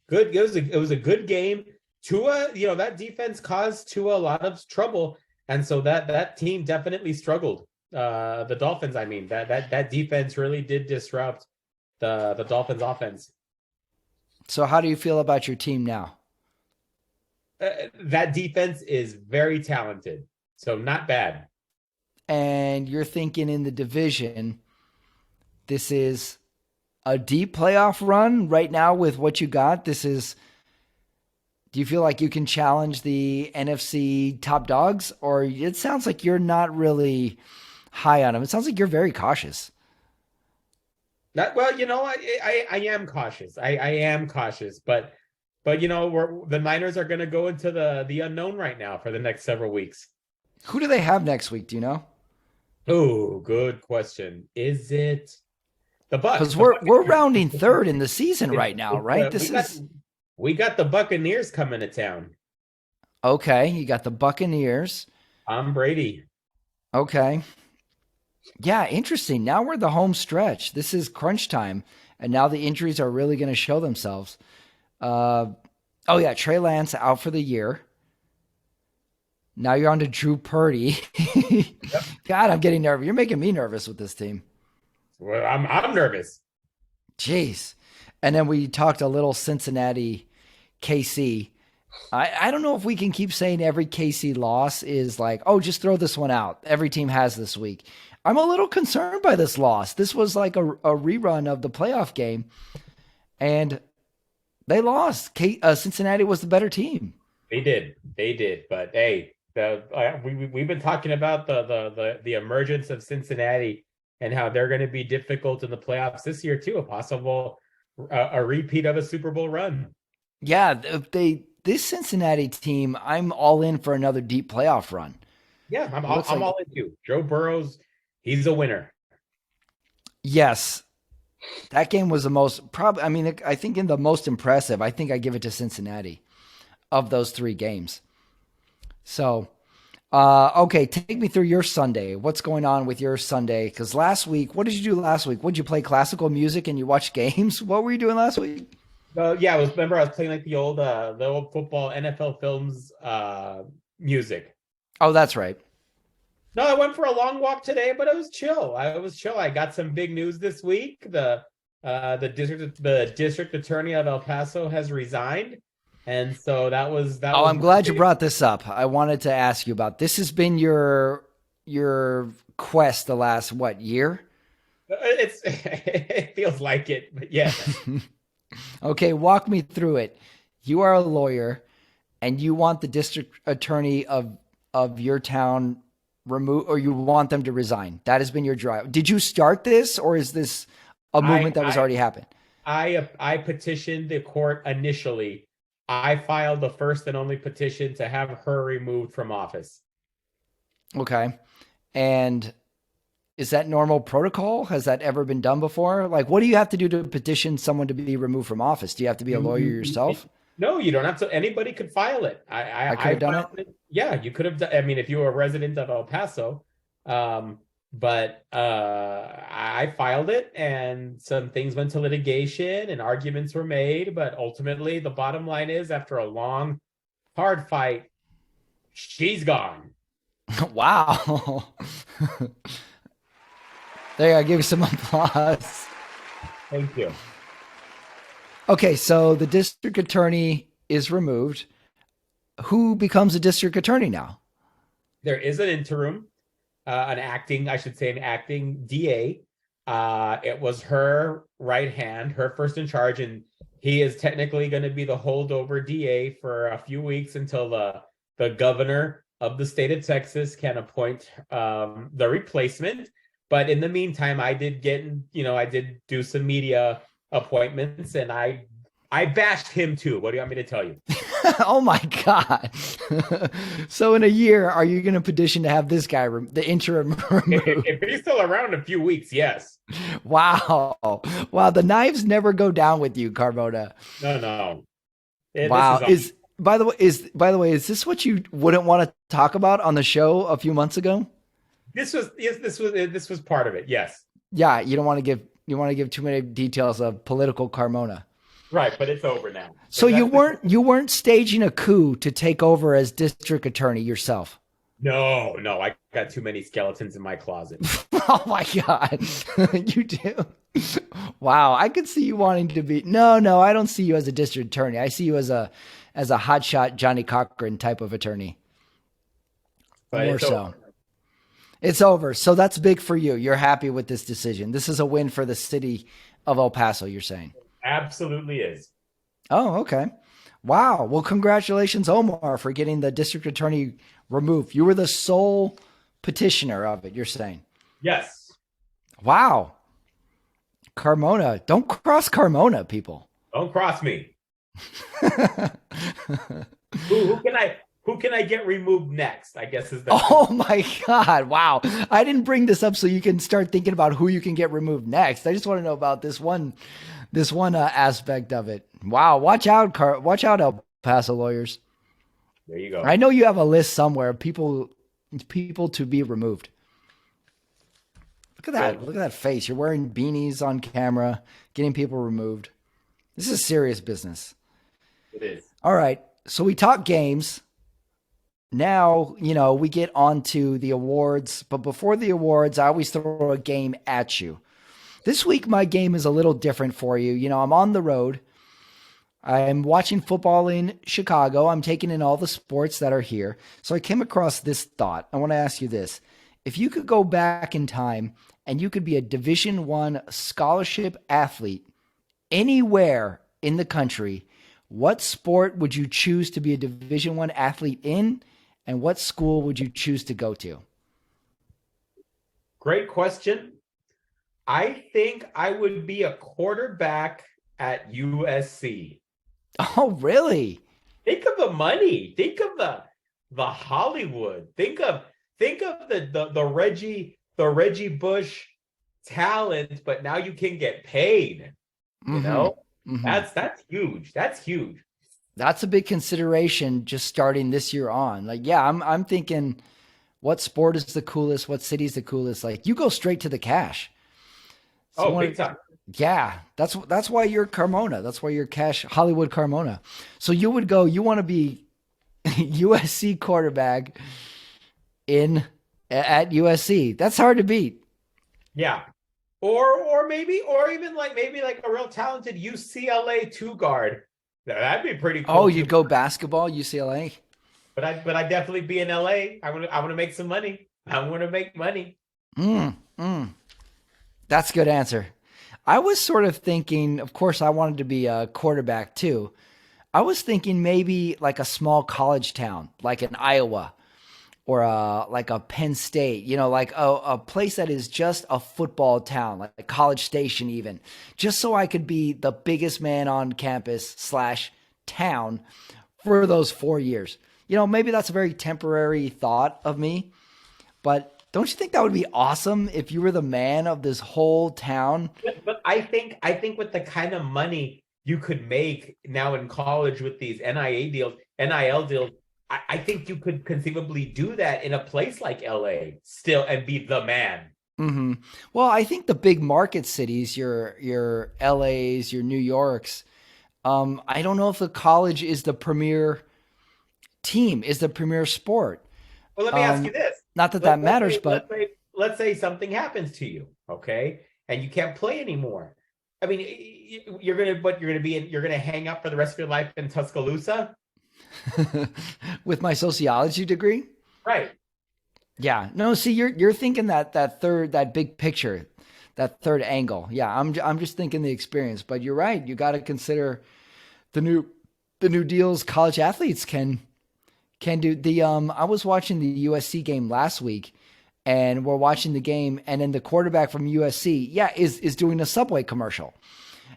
Good. It was a good game. Tua, that defense caused Tua a lot of trouble, and so that team definitely struggled. The Dolphins, I mean, that defense really did disrupt the Dolphins offense. So how do you feel about your team now? That defense is very talented, so not bad. And you're thinking in the division, this is a deep playoff run right now with what you got? Do you feel like you can challenge the NFC top dogs, or it sounds like you're not really high on them? It sounds like you're very cautious. Well, I am cautious. I am cautious, but the Niners are going to go into the unknown right now for the next several weeks. Who do they have next week? Do you know? Oh, good question. Is it the Bucks? Because we're rounding third in the season right now, right? We got the Buccaneers coming to town. Okay, you got the Buccaneers. I'm Brady. Okay. Yeah, interesting. Now we're the home stretch. This is crunch time, and now the injuries are really going to show themselves. Trey Lance out for the year. Now you're on to Drew Purdy. Yep. God, I'm getting nervous. You're making me nervous with this team. Well, I'm nervous. Jeez. And then we talked a little Cincinnati, KC. I don't know if we can keep saying every KC loss is like, oh, just throw this one out. Every team has this week. I'm a little concerned by this loss. This was like a rerun of the playoff game, and they lost. Cincinnati was the better team. They did. But hey, we've been talking about the emergence of Cincinnati and how they're going to be difficult in the playoffs this year too. A possible a repeat of a Super Bowl run. Yeah, this Cincinnati team, I'm all in for another deep playoff run. Yeah, I'm all in too. Joe Burrow's, he's a winner. Yes. That game was the most I think in the most impressive. I think I give it to Cincinnati of those three games. So, okay, take me through your Sunday. What's going on with your Sunday? Because last week, what did you do last week? Would you play classical music and you watch games? What were you doing last week? Yeah, I was playing like the old football NFL films music. Oh, that's right. No, I went for a long walk today, but it was chill. I got some big news this week. The district attorney of El Paso has resigned. And so that was I'm glad you brought this up. I wanted to ask you about this. Has been your quest the last year? It feels like it, but yeah. Okay, walk me through it. You are a lawyer and you want the district attorney of your town removed, or you want them to resign. That has been your drive. Did you start this, or is this a movement that was already happened? I petitioned the court initially. I filed the first and only petition to have her removed from office. Okay. And is that normal protocol? Has that ever been done before? Like, what do you have to do to petition someone to be removed from office? Do you have to be a lawyer yourself? No, you don't have to. Anybody could file it. I could have done it? Yeah, you could have. I mean, if you were a resident of El Paso, but I filed it, and some things went to litigation and arguments were made. But ultimately, the bottom line is, after a long, hard fight, she's gone. Wow. There, I give you some applause. Thank you. Okay, so the district attorney is removed. Who becomes a district attorney now? There is an interim, an acting DA. It was her right hand, her first in charge, and he is technically going to be the holdover DA for a few weeks until the governor of the state of Texas can appoint the replacement. But in the meantime, I did do some media appointments, and I bashed him too. What do you want me to tell you? Oh my God. So in a year, are you going to petition to have this guy, the interim, removed? If he's still around in a few weeks, yes. Wow. Wow. The knives never go down with you, Carmona. No. Wow. By the way, is this what you wouldn't want to talk about on the show a few months ago? This was part of it. Yes. Yeah. You don't want to give too many details of political Carmona. Right, but it's over now. So you weren't staging a coup to take over as district attorney yourself? No, I got too many skeletons in my closet. Oh my God. You do? Wow, I could see you wanting to be. No, I don't see you as a district attorney. I see you as a hotshot Johnny Cochran type of attorney. But more so. It's over. So that's big for you. You're happy with this decision. This is a win for the city of El Paso, you're saying. Absolutely is. Oh, okay. Wow. Well, congratulations, Omar, for getting the district attorney removed. You were the sole petitioner of it, you're saying. Yes. Wow. Carmona. Don't cross Carmona, people. Don't cross me. Who can I get removed next? I guess is the Oh my God. Wow. I didn't bring this up so you can start thinking about who you can get removed next. I just want to know about this one aspect of it. Wow. Watch out, El Paso lawyers. There you go. I know you have a list somewhere of people to be removed. Look at that. Good. Look at that face. You're wearing beanies on camera, getting people removed. This is serious business. It is. All right. So we talk games. Now, we get on to the awards. But before the awards, I always throw a game at you. This week, my game is a little different for you. I'm on the road. I'm watching football in Chicago. I'm taking in all the sports that are here. So I came across this thought. I want to ask you this. If you could go back in time and you could be a Division One scholarship athlete anywhere in the country, what sport would you choose to be a Division One athlete in, and what school would you choose to go to? Great question. I think I would be a quarterback at USC. Oh, really? Think of the money. Think of the Hollywood. Think of the Reggie Bush talent, but now you can get paid. You Mm-hmm. know, Mm-hmm. that's huge. That's huge. That's a big consideration just starting this year on. Like, yeah, I'm thinking what sport is the coolest, what city is the coolest. Like, you go straight to the cash. So Oh, big time. yeah, that's why you're Carmona. That's why you're cash Hollywood Carmona. So you would go, you want to be USC quarterback in at USC. That's hard to beat. Yeah. Or maybe like a real talented UCLA two guard. That'd be pretty Oh, cool too. you'd go basketball, UCLA. But I'd definitely be in LA. I want to make some money. I want to make money. Mm, mm. That's a good answer. I was sort of thinking, of course, I wanted to be a quarterback too. I was thinking maybe like a small college town, like in Iowa or like a Penn State, like a place that is just a football town, like College Station, even, just so I could be the biggest man on campus slash town for those 4 years. Maybe that's a very temporary thought of me, but don't you think that would be awesome if you were the man of this whole town? But I think with the kind of money you could make now in college with these NIL deals, I think you could conceivably do that in a place like LA still and be the man. Hmm. Well, I think the big market cities, your LAs, your New Yorks. I don't know if the college is the premier team, is the premier sport. Well, let me ask you Um, this. Not that Let, that let's matters, say let's but say let's say something happens to you, okay, and you can't play anymore. I mean, you're gonna hang up for the rest of your life in Tuscaloosa, with my sociology degree, right? yeah. No, see, you're thinking that big picture, that third angle. Yeah, I'm just thinking the experience, but you're right. You got to consider the new the new deals college athletes can do. I was watching the USC game last week, and we're watching the game, and then the quarterback from USC, yeah, is doing a Subway commercial.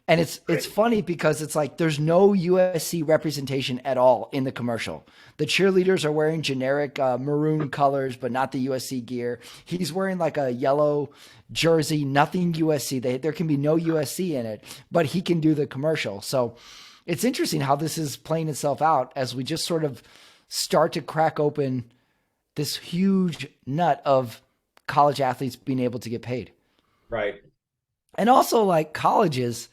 And it's funny because it's like there's no USC representation at all in the commercial. The cheerleaders are wearing generic maroon colors, but not the USC gear. He's wearing like a yellow jersey, nothing USC. There can be no USC in it, but he can do the commercial. So it's interesting how this is playing itself out as we just sort of start to crack open this huge nut of college athletes being able to get paid. Right. And also, like colleges,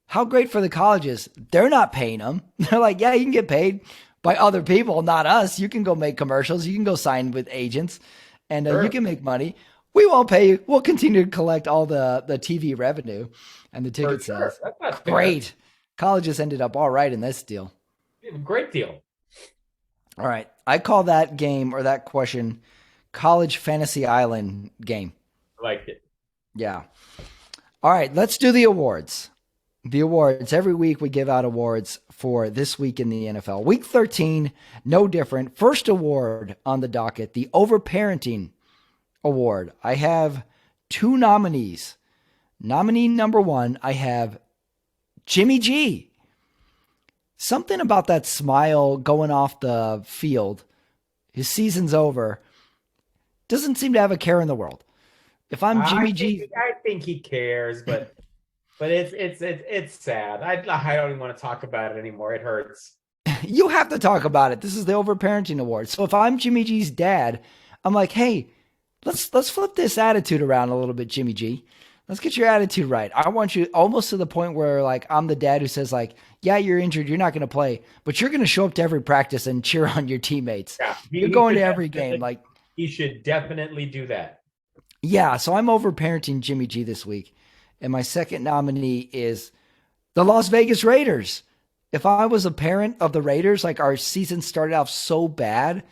how great for the colleges. They're not paying them. They're like, yeah, you can get paid by other people, not us. You can go make commercials. You can go sign with agents and you Sure. can make money. We won't pay you. We'll continue to collect all the TV revenue and the For ticket sure. sales. That's not fair. Great. Colleges ended up all right in this deal. Great deal. All right. I call that game or that question college fantasy island game. I like it. Yeah. All right, let's do the awards. The awards. Every week we give out awards for this week in the NFL. Week 13, no different. First award on the docket, the Overparenting Award. I have two nominees. Nominee number one, I have Jimmy G. Something about that smile going off the field. His season's over. Doesn't seem to have a care in the world. If I'm Jimmy G, I think he cares, but it's sad. I don't even want to talk about it anymore. It hurts. you have to talk about it. This is the Overparenting Award. So if I'm Jimmy G's dad, I'm like, hey, let's flip this attitude around a little bit, Jimmy G. Let's get your attitude right. I want you almost to the point where like I'm the dad who says like, yeah, you're injured, you're not going to play, but you're going to show up to every practice and cheer on your teammates. Yeah, you're going to every game. Like he should definitely do that. Yeah, so I'm overparenting Jimmy G this week. And my second nominee is the Las Vegas Raiders. If I was a parent of the Raiders, like our season started off so bad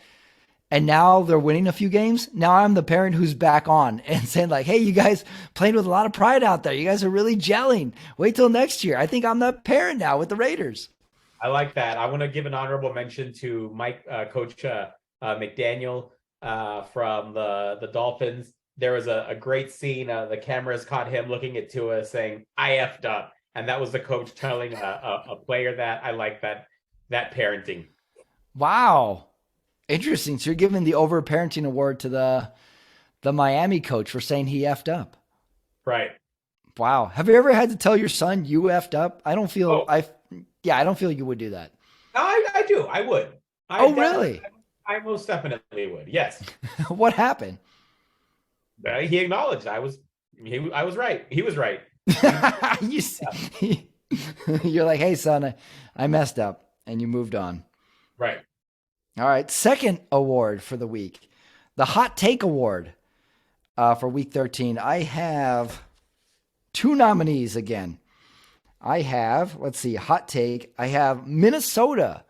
and now they're winning a few games, now I'm the parent who's back on and saying like, hey, you guys playing with a lot of pride out there. You guys are really gelling. Wait till next year. I think I'm the parent now with the Raiders. I like that. I want to give an honorable mention to Coach McDaniel from the Dolphins. There was a great scene. The cameras caught him looking at Tua saying, I effed up. And that was the coach telling a player that. I like that parenting. Wow. Interesting. So you're giving the Overparenting Award to the Miami coach for saying he effed up. Right. Wow. Have you ever had to tell your son you effed up? I don't feel I don't feel you would do that. No, I do. I would. Really? I most definitely would. Yes. What happened? He acknowledged I was right. He was right. You're like, hey, son, I messed up, and you moved on. Right. All right. Second award for the week, the Hot Take Award for week 13. I have two nominees again. I have, let's see, Hot Take. I have Minnesota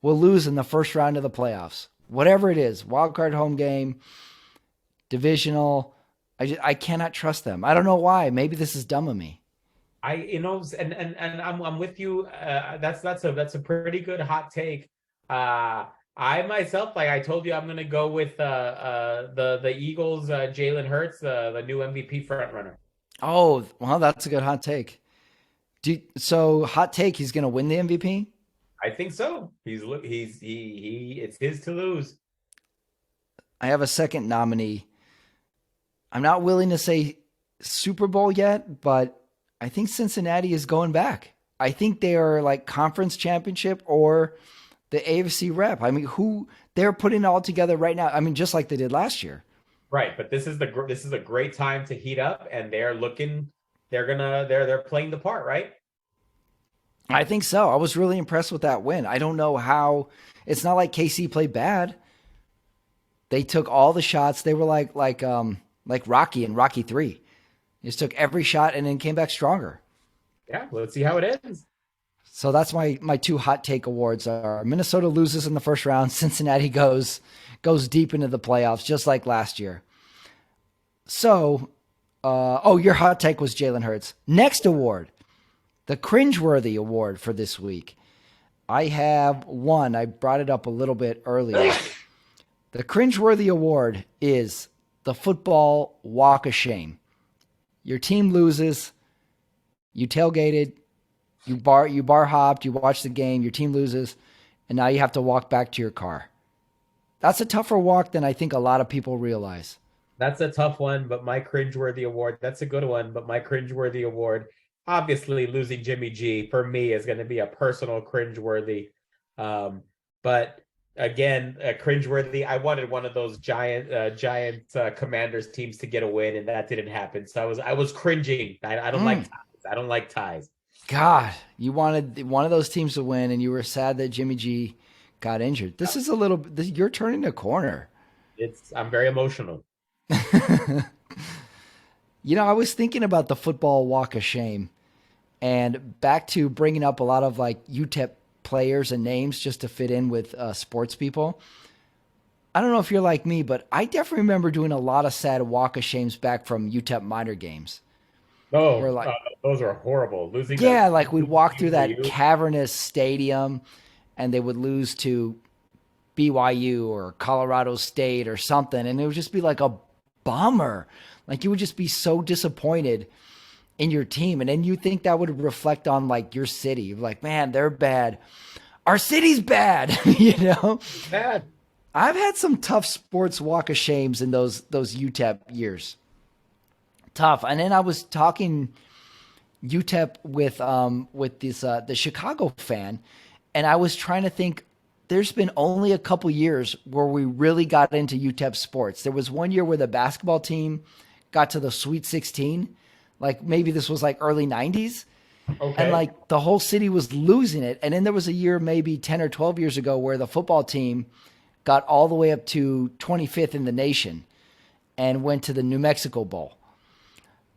will lose in the first round of the playoffs. Whatever it is, wild card home game, divisional. I cannot trust them. I don't know why. Maybe this is dumb of me. And I'm with you. That's a pretty good hot take. I myself, like I told you, I'm gonna go with the Eagles, Jalen Hurts, the new MVP frontrunner. Oh, well, that's a good hot take. So hot take, he's gonna win the MVP? I think so. It's his to lose. I have a second nominee. I'm not willing to say Super Bowl yet, but I think Cincinnati is going back. I think they are like conference championship or the AFC rep. I mean, they're putting it all together right now. I mean, just like they did last year. Right, but this is a great time to heat up, and they're playing the part, right? I think so. I was really impressed with that win. I don't know how. It's not like KC played bad. They took all the shots. They were like Rocky in Rocky 3. They just took every shot and then came back stronger. Yeah, let's see how it ends. So that's my two hot take awards are Minnesota loses in the first round. Cincinnati goes deep into the playoffs, just like last year. So, your hot take was Jalen Hurts. Next award, the cringeworthy award for this week. I have one. I brought it up a little bit earlier. The cringeworthy award is the football walk of shame. Your team loses. You tailgated. You bar hopped. You watched the game. Your team loses, and now you have to walk back to your car. That's a tougher walk than I think a lot of people realize. That's a tough one, but my cringeworthy award. That's a good one, but my cringeworthy award. Obviously, losing Jimmy G for me is going to be a personal cringeworthy. But again, cringeworthy. I wanted one of those giant Commanders teams to get a win, and that didn't happen. So I was cringing. I don't like ties. I don't like ties. God, you wanted one of those teams to win, and you were sad that Jimmy G got injured. This is you're turning a corner. I'm very emotional. I was thinking about the football walk of shame, and back to bringing up a lot of like UTEP players and names just to fit in with sports people. I don't know if you're like me, but I definitely remember doing a lot of sad walk of shames back from UTEP minor games. Where No, like, those are horrible. Losing yeah, that like we'd walk through that you. cavernous stadium and they would lose to BYU or Colorado State or something. And it would just be like a bummer. Like you would just be so disappointed in your team. And then you think that would reflect on like your city. You're like, man, they're bad. Our city's bad, you know? Bad. I've had some tough sports walk of shames in those UTEP years. Tough. And then I was talking UTEP with this the Chicago fan, and I was trying to think. There's been only a couple years where we really got into UTEP sports. There was one year where the basketball team got to the Sweet 16, like maybe this was like early 90s, and Okay. like the whole city was losing it. And then there was a year maybe 10 or 12 years ago where the football team got all the way up to 25th in the nation and went to the New Mexico Bowl.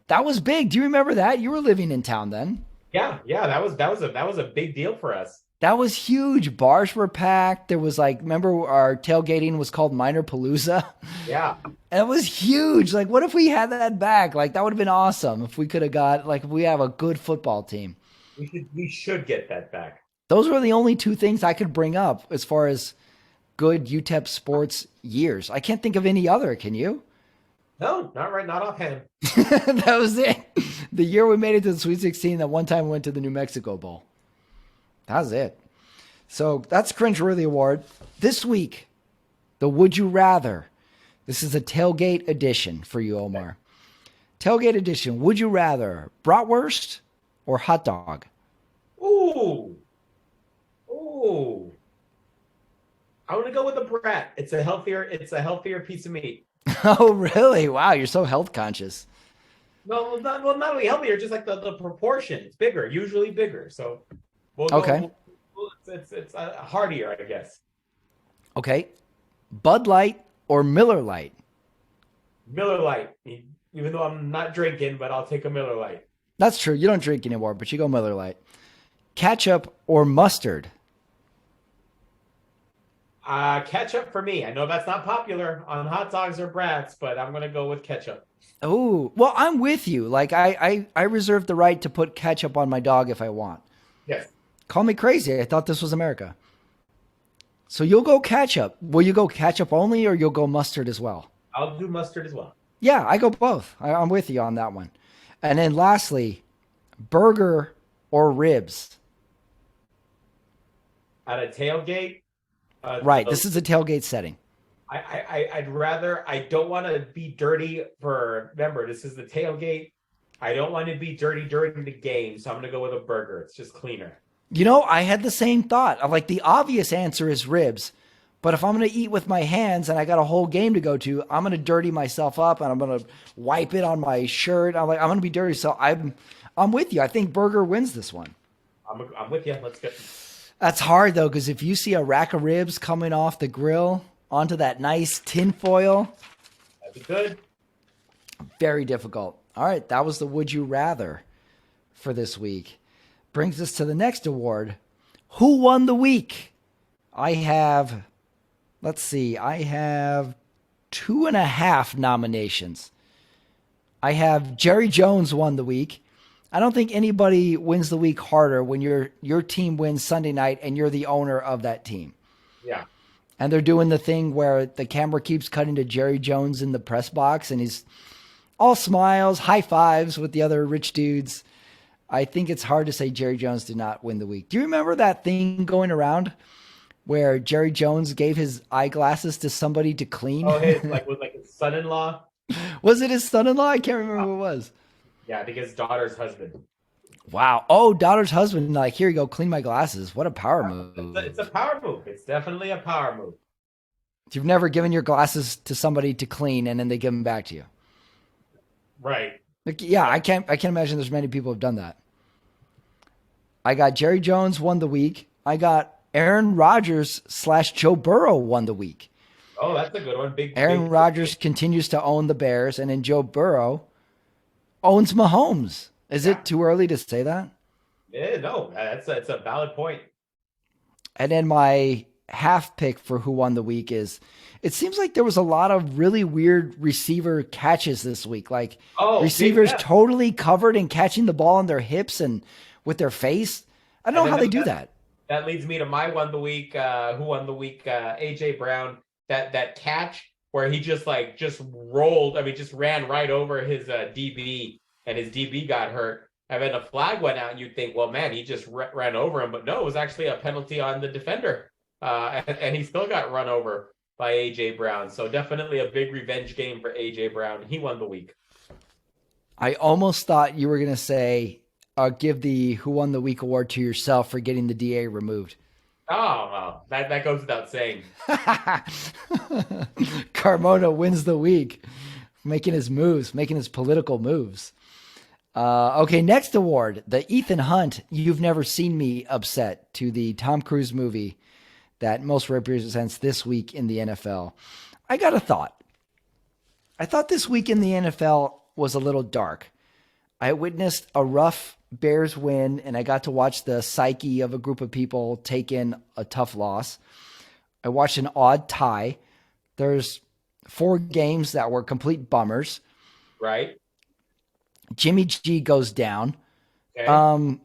That was big. Do you remember that? You were living in town then. Yeah, yeah, that was a big deal for us. That was huge. Bars were packed. There was like, remember our tailgating was called Minor Palooza? Yeah, And it was huge. Like, what if we had that back? Like, that would have been awesome if we could have got, like, if we have a good football team. we should get that back. Those were the only two things I could bring up as far as good UTEP sports years. I can't think of any other. Can you? No, not right, not offhand. That was it. The year we made it to the Sweet 16, that one time we went to the New Mexico Bowl. That was it. So that's Cringeworthy Award. This week, the Would You Rather. This is a tailgate edition for you, Omar. Tailgate edition. Would you rather bratwurst or hot dog? Ooh, ooh. I want to go with the brat. It's a healthier piece of meat. Oh, really? Wow, you're so health conscious. No, not only healthier, just like the proportion. It's bigger, usually bigger. So we'll go. Okay. It's heartier, I guess. Okay. Bud Light or Miller Light? Miller Lite, even though I'm not drinking, but I'll take a Miller Lite. That's true. You don't drink anymore, but you go Miller Lite. Ketchup or mustard? Ketchup for me. I know that's not popular on hot dogs or brats, but I'm gonna go with ketchup. Oh, well, I'm with you. Like I reserve the right to put ketchup on my dog if I want. Yes, Call me crazy. I thought this was America. So you'll go ketchup. Will you go ketchup only or you'll go mustard as well? I'll do mustard as well. Yeah, I go both. I'm with you on that one. And then lastly, burger or ribs? At a tailgate, Right. This is a tailgate setting. I'd rather. I don't want to be dirty for. Remember, this is the tailgate. I don't want to be dirty during the game, so I'm gonna go with a burger. It's just cleaner. You know, I had the same thought. I'm like, the obvious answer is ribs. But if I'm going to eat with my hands and I got a whole game to go to, I'm going to dirty myself up and I'm going to wipe it on my shirt. I'm like, I'm going to be dirty. So I'm with you. I think burger wins this one. I'm with you. Let's get. That's hard though, because if you see a rack of ribs coming off the grill onto that nice tin foil, That'd be good. very difficult. All right, that was the Would You Rather for this week. Brings us to the next award. Who won the week? I have, let's see, I have 2.5 nominations. I have Jerry Jones won the week. I don't think anybody wins the week harder when your team wins Sunday night and you're the owner of that team. Yeah. And they're doing the thing where the camera keeps cutting to Jerry Jones in the press box and he's all smiles, high fives with the other rich dudes. I think it's hard to say Jerry Jones did not win the week. Do you remember that thing going around where Jerry Jones gave his eyeglasses to somebody to clean? Oh, his like his son-in-law. Was it his son-in-law? I can't remember who it was. Yeah, I think his daughter's husband. Wow. Oh, daughter's husband. Like, here you go, clean my glasses. What a power move. It's a power move. It's definitely a power move. You've never given your glasses to somebody to clean and then they give them back to you. Right. Like, yeah, I can't imagine there's many people who've done that. I got Jerry Jones won the week. I got Aaron Rodgers / Joe Burrow won the week. Oh, that's a good one. Aaron Rodgers continues to own the Bears, and then Joe Burrow owns Mahomes. Is it too early to say that? Yeah, no, it's a valid point. And then my half pick for who won the week is it seems like there was a lot of really weird receiver catches this week. Like receivers totally covered and catching the ball on their hips and with their face. I don't know how they do that. That leads me to my who won the week, AJ Brown. That catch where he just rolled. I mean, just ran right over his DB, and his DB got hurt. And then a flag went out, and you'd think, well, man, he just ran over him. But no, it was actually a penalty on the defender. And he still got run over by AJ Brown. So definitely a big revenge game for AJ Brown. He won the week. I almost thought you were going to say, give the Who Won the Week award to yourself for getting the DA removed. Oh, well, that goes without saying. Carmona wins the week, making his political moves. Okay, next award, the Ethan Hunt, You've Never Seen Me upset to the Tom Cruise movie that most represents this week in the NFL. I got a thought. I thought this week in the NFL was a little dark. I witnessed a rough Bears win, and I got to watch the psyche of a group of people take in a tough loss. I watched an odd tie. There's 4 games that were complete bummers. Right. Jimmy G goes down. Okay.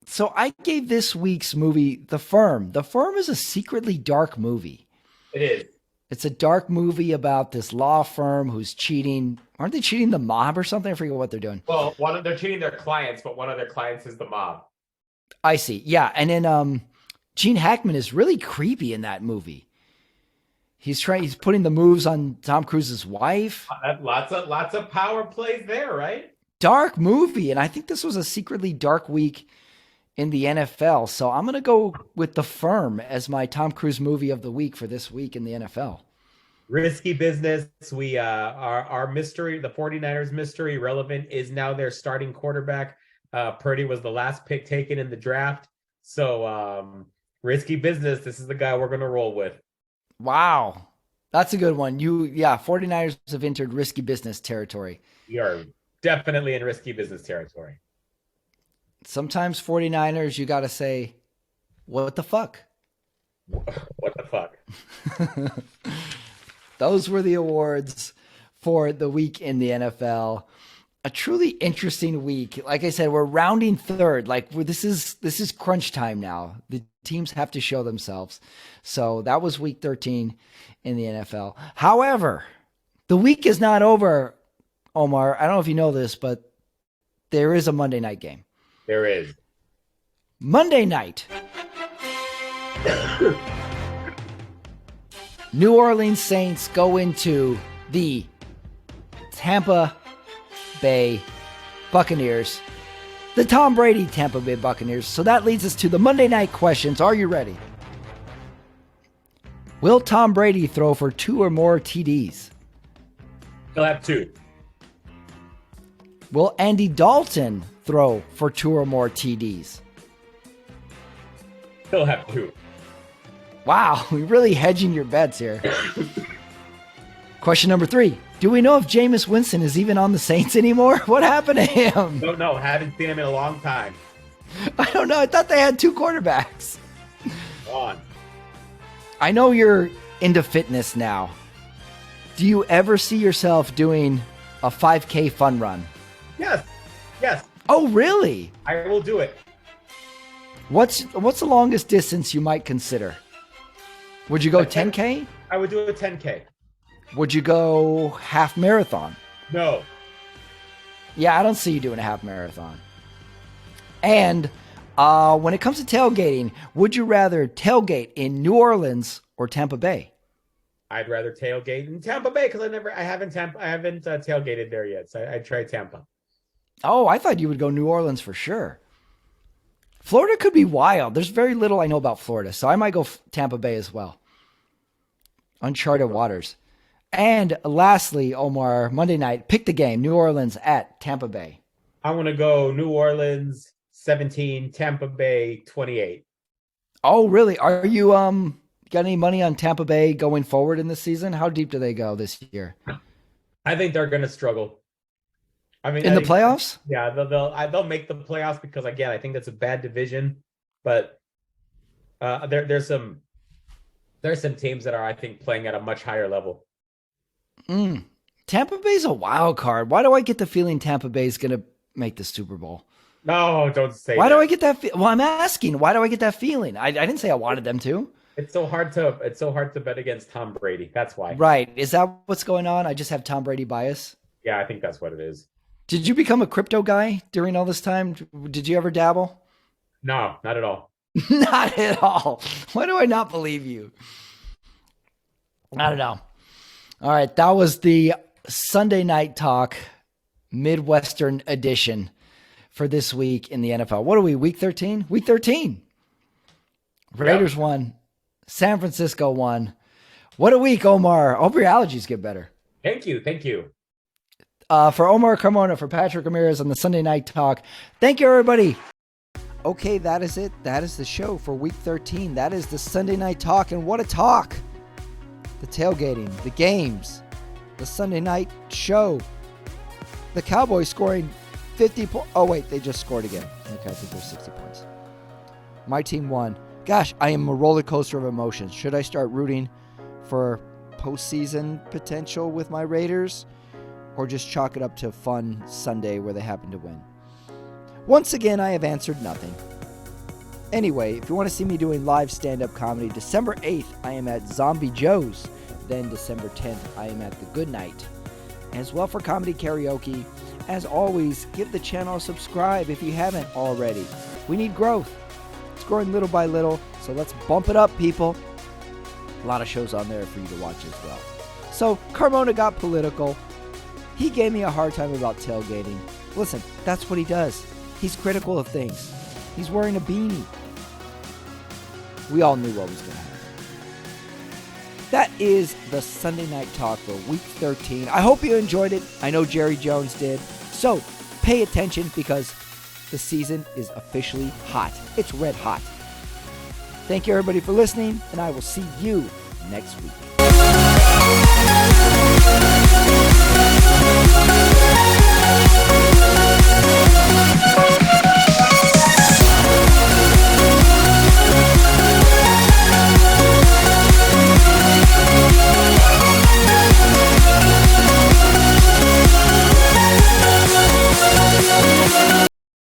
So I gave this week's movie The Firm. The Firm is a secretly dark movie. It is. It's a dark movie about this law firm who's cheating. Aren't they cheating the mob or something? I forget what they're doing. Well, they're cheating their clients, but one of their clients is the mob. I see. Yeah. And then Gene Hackman is really creepy in that movie. He's putting the moves on Tom Cruise's wife. Lots of power plays there, right? Dark movie. And I think this was a secretly dark week in the NFL. So I'm going to go with The Firm as my Tom Cruise movie of the week for this week in the NFL. Risky business. We our mystery, the 49ers mystery relevant, is now their starting quarterback. Purdy was the last pick taken in the draft. So risky business. This is the guy we're going to roll with. Wow. That's a good one. 49ers have entered risky business territory. We are definitely in risky business territory. Sometimes 49ers, you got to say, what the fuck? What the fuck? Those were the awards for the week in the NFL. A truly interesting week. Like I said, we're rounding third. This is crunch time now. The teams have to show themselves. So that was week 13 in the NFL. However, the week is not over, Omar. I don't know if you know this, but there is a Monday night game. There is. Monday night. New Orleans Saints go into the Tampa Bay Buccaneers. The Tom Brady Tampa Bay Buccaneers. So that leads us to the Monday night questions. Are you ready? Will Tom Brady throw for 2 or more TDs? He'll have 2. Will Andy Dalton throw for 2 or more TDs? He'll have 2. Wow, you're really hedging your bets here. Question number 3. Do we know if Jameis Winston is even on the Saints anymore? What happened to him? Don't know. Haven't seen him in a long time. I don't know. I thought they had 2 quarterbacks. Go on. I know you're into fitness now. Do you ever see yourself doing a 5K fun run? Yes. Yes. Oh, really? I will do it. What's the longest distance you might consider? Would you go 10K? I would do a 10K. Would you go half marathon? No. Yeah, I don't see you doing a half marathon. And when it comes to tailgating, would you rather tailgate in New Orleans or Tampa Bay? I'd rather tailgate in Tampa Bay because I haven't tailgated there yet. So I'd try Tampa. Oh, I thought you would go New Orleans for sure. Florida could be wild. There's very little I know about Florida, so I might go Tampa Bay as well. Uncharted waters. And lastly, Omar, Monday night, pick the game. New Orleans at Tampa Bay. I want to go New Orleans 17, Tampa Bay 28. Oh, really? Are you got any money on Tampa Bay going forward in this season? How deep do they go this year? I think they're going to struggle. I mean, in the playoffs? Yeah, they'll make the playoffs because again, I think that's a bad division. But there's some There's some teams that are, I think, playing at a much higher level. Tampa Bay's a wild card. Why do I get the feeling Tampa Bay's going to make the Super Bowl? No, don't say Why that. do I get that? Well, I'm asking. Why do I get that feeling? I didn't say I wanted them to. It's so hard to bet against Tom Brady. That's why. Right. Is that what's going on? I just have Tom Brady bias. Yeah, I think that's what it is. Did you become a crypto guy during all this time? Did you ever dabble? No, not at all. Not at all. Why do I not believe you? I don't know. All right. That was the Sunday Night Talk Midwestern edition for this week in the NFL. What are we, week 13? Week 13. Raiders won. San Francisco won. What a week, Omar. I hope your allergies get better. Thank you. Thank you. For Omar Carmona, for Patrick Ramirez on the Sunday Night Talk. Thank you, everybody. Okay, that is it. That is the show for week 13. That is the Sunday Night Talk. And what a talk. The tailgating, the games, the Sunday night show, the Cowboys scoring 50 points. Oh, wait, they just scored again. Okay, I think there's 60 points. My team won. Gosh, I am a roller coaster of emotions. Should I start rooting for postseason potential with my Raiders? Or just chalk it up to a fun Sunday where they happen to win? Once again, I have answered nothing. Anyway, if you want to see me doing live stand-up comedy, December 8th, I am at Zombie Joe's. Then December 10th, I am at The Good Night. As well for comedy karaoke. As always, give the channel a subscribe if you haven't already. We need growth. It's growing little by little, so let's bump it up, people. A lot of shows on there for you to watch as well. So, Carmona got political. He gave me a hard time about tailgating. Listen, that's what he does. He's critical of things. He's wearing a beanie. We all knew what was going to happen. That is the Sunday Night Talk for week 13. I hope you enjoyed it. I know Jerry Jones did. So pay attention because the season is officially hot. It's red hot. Thank you, everybody, for listening, and I will see you next week.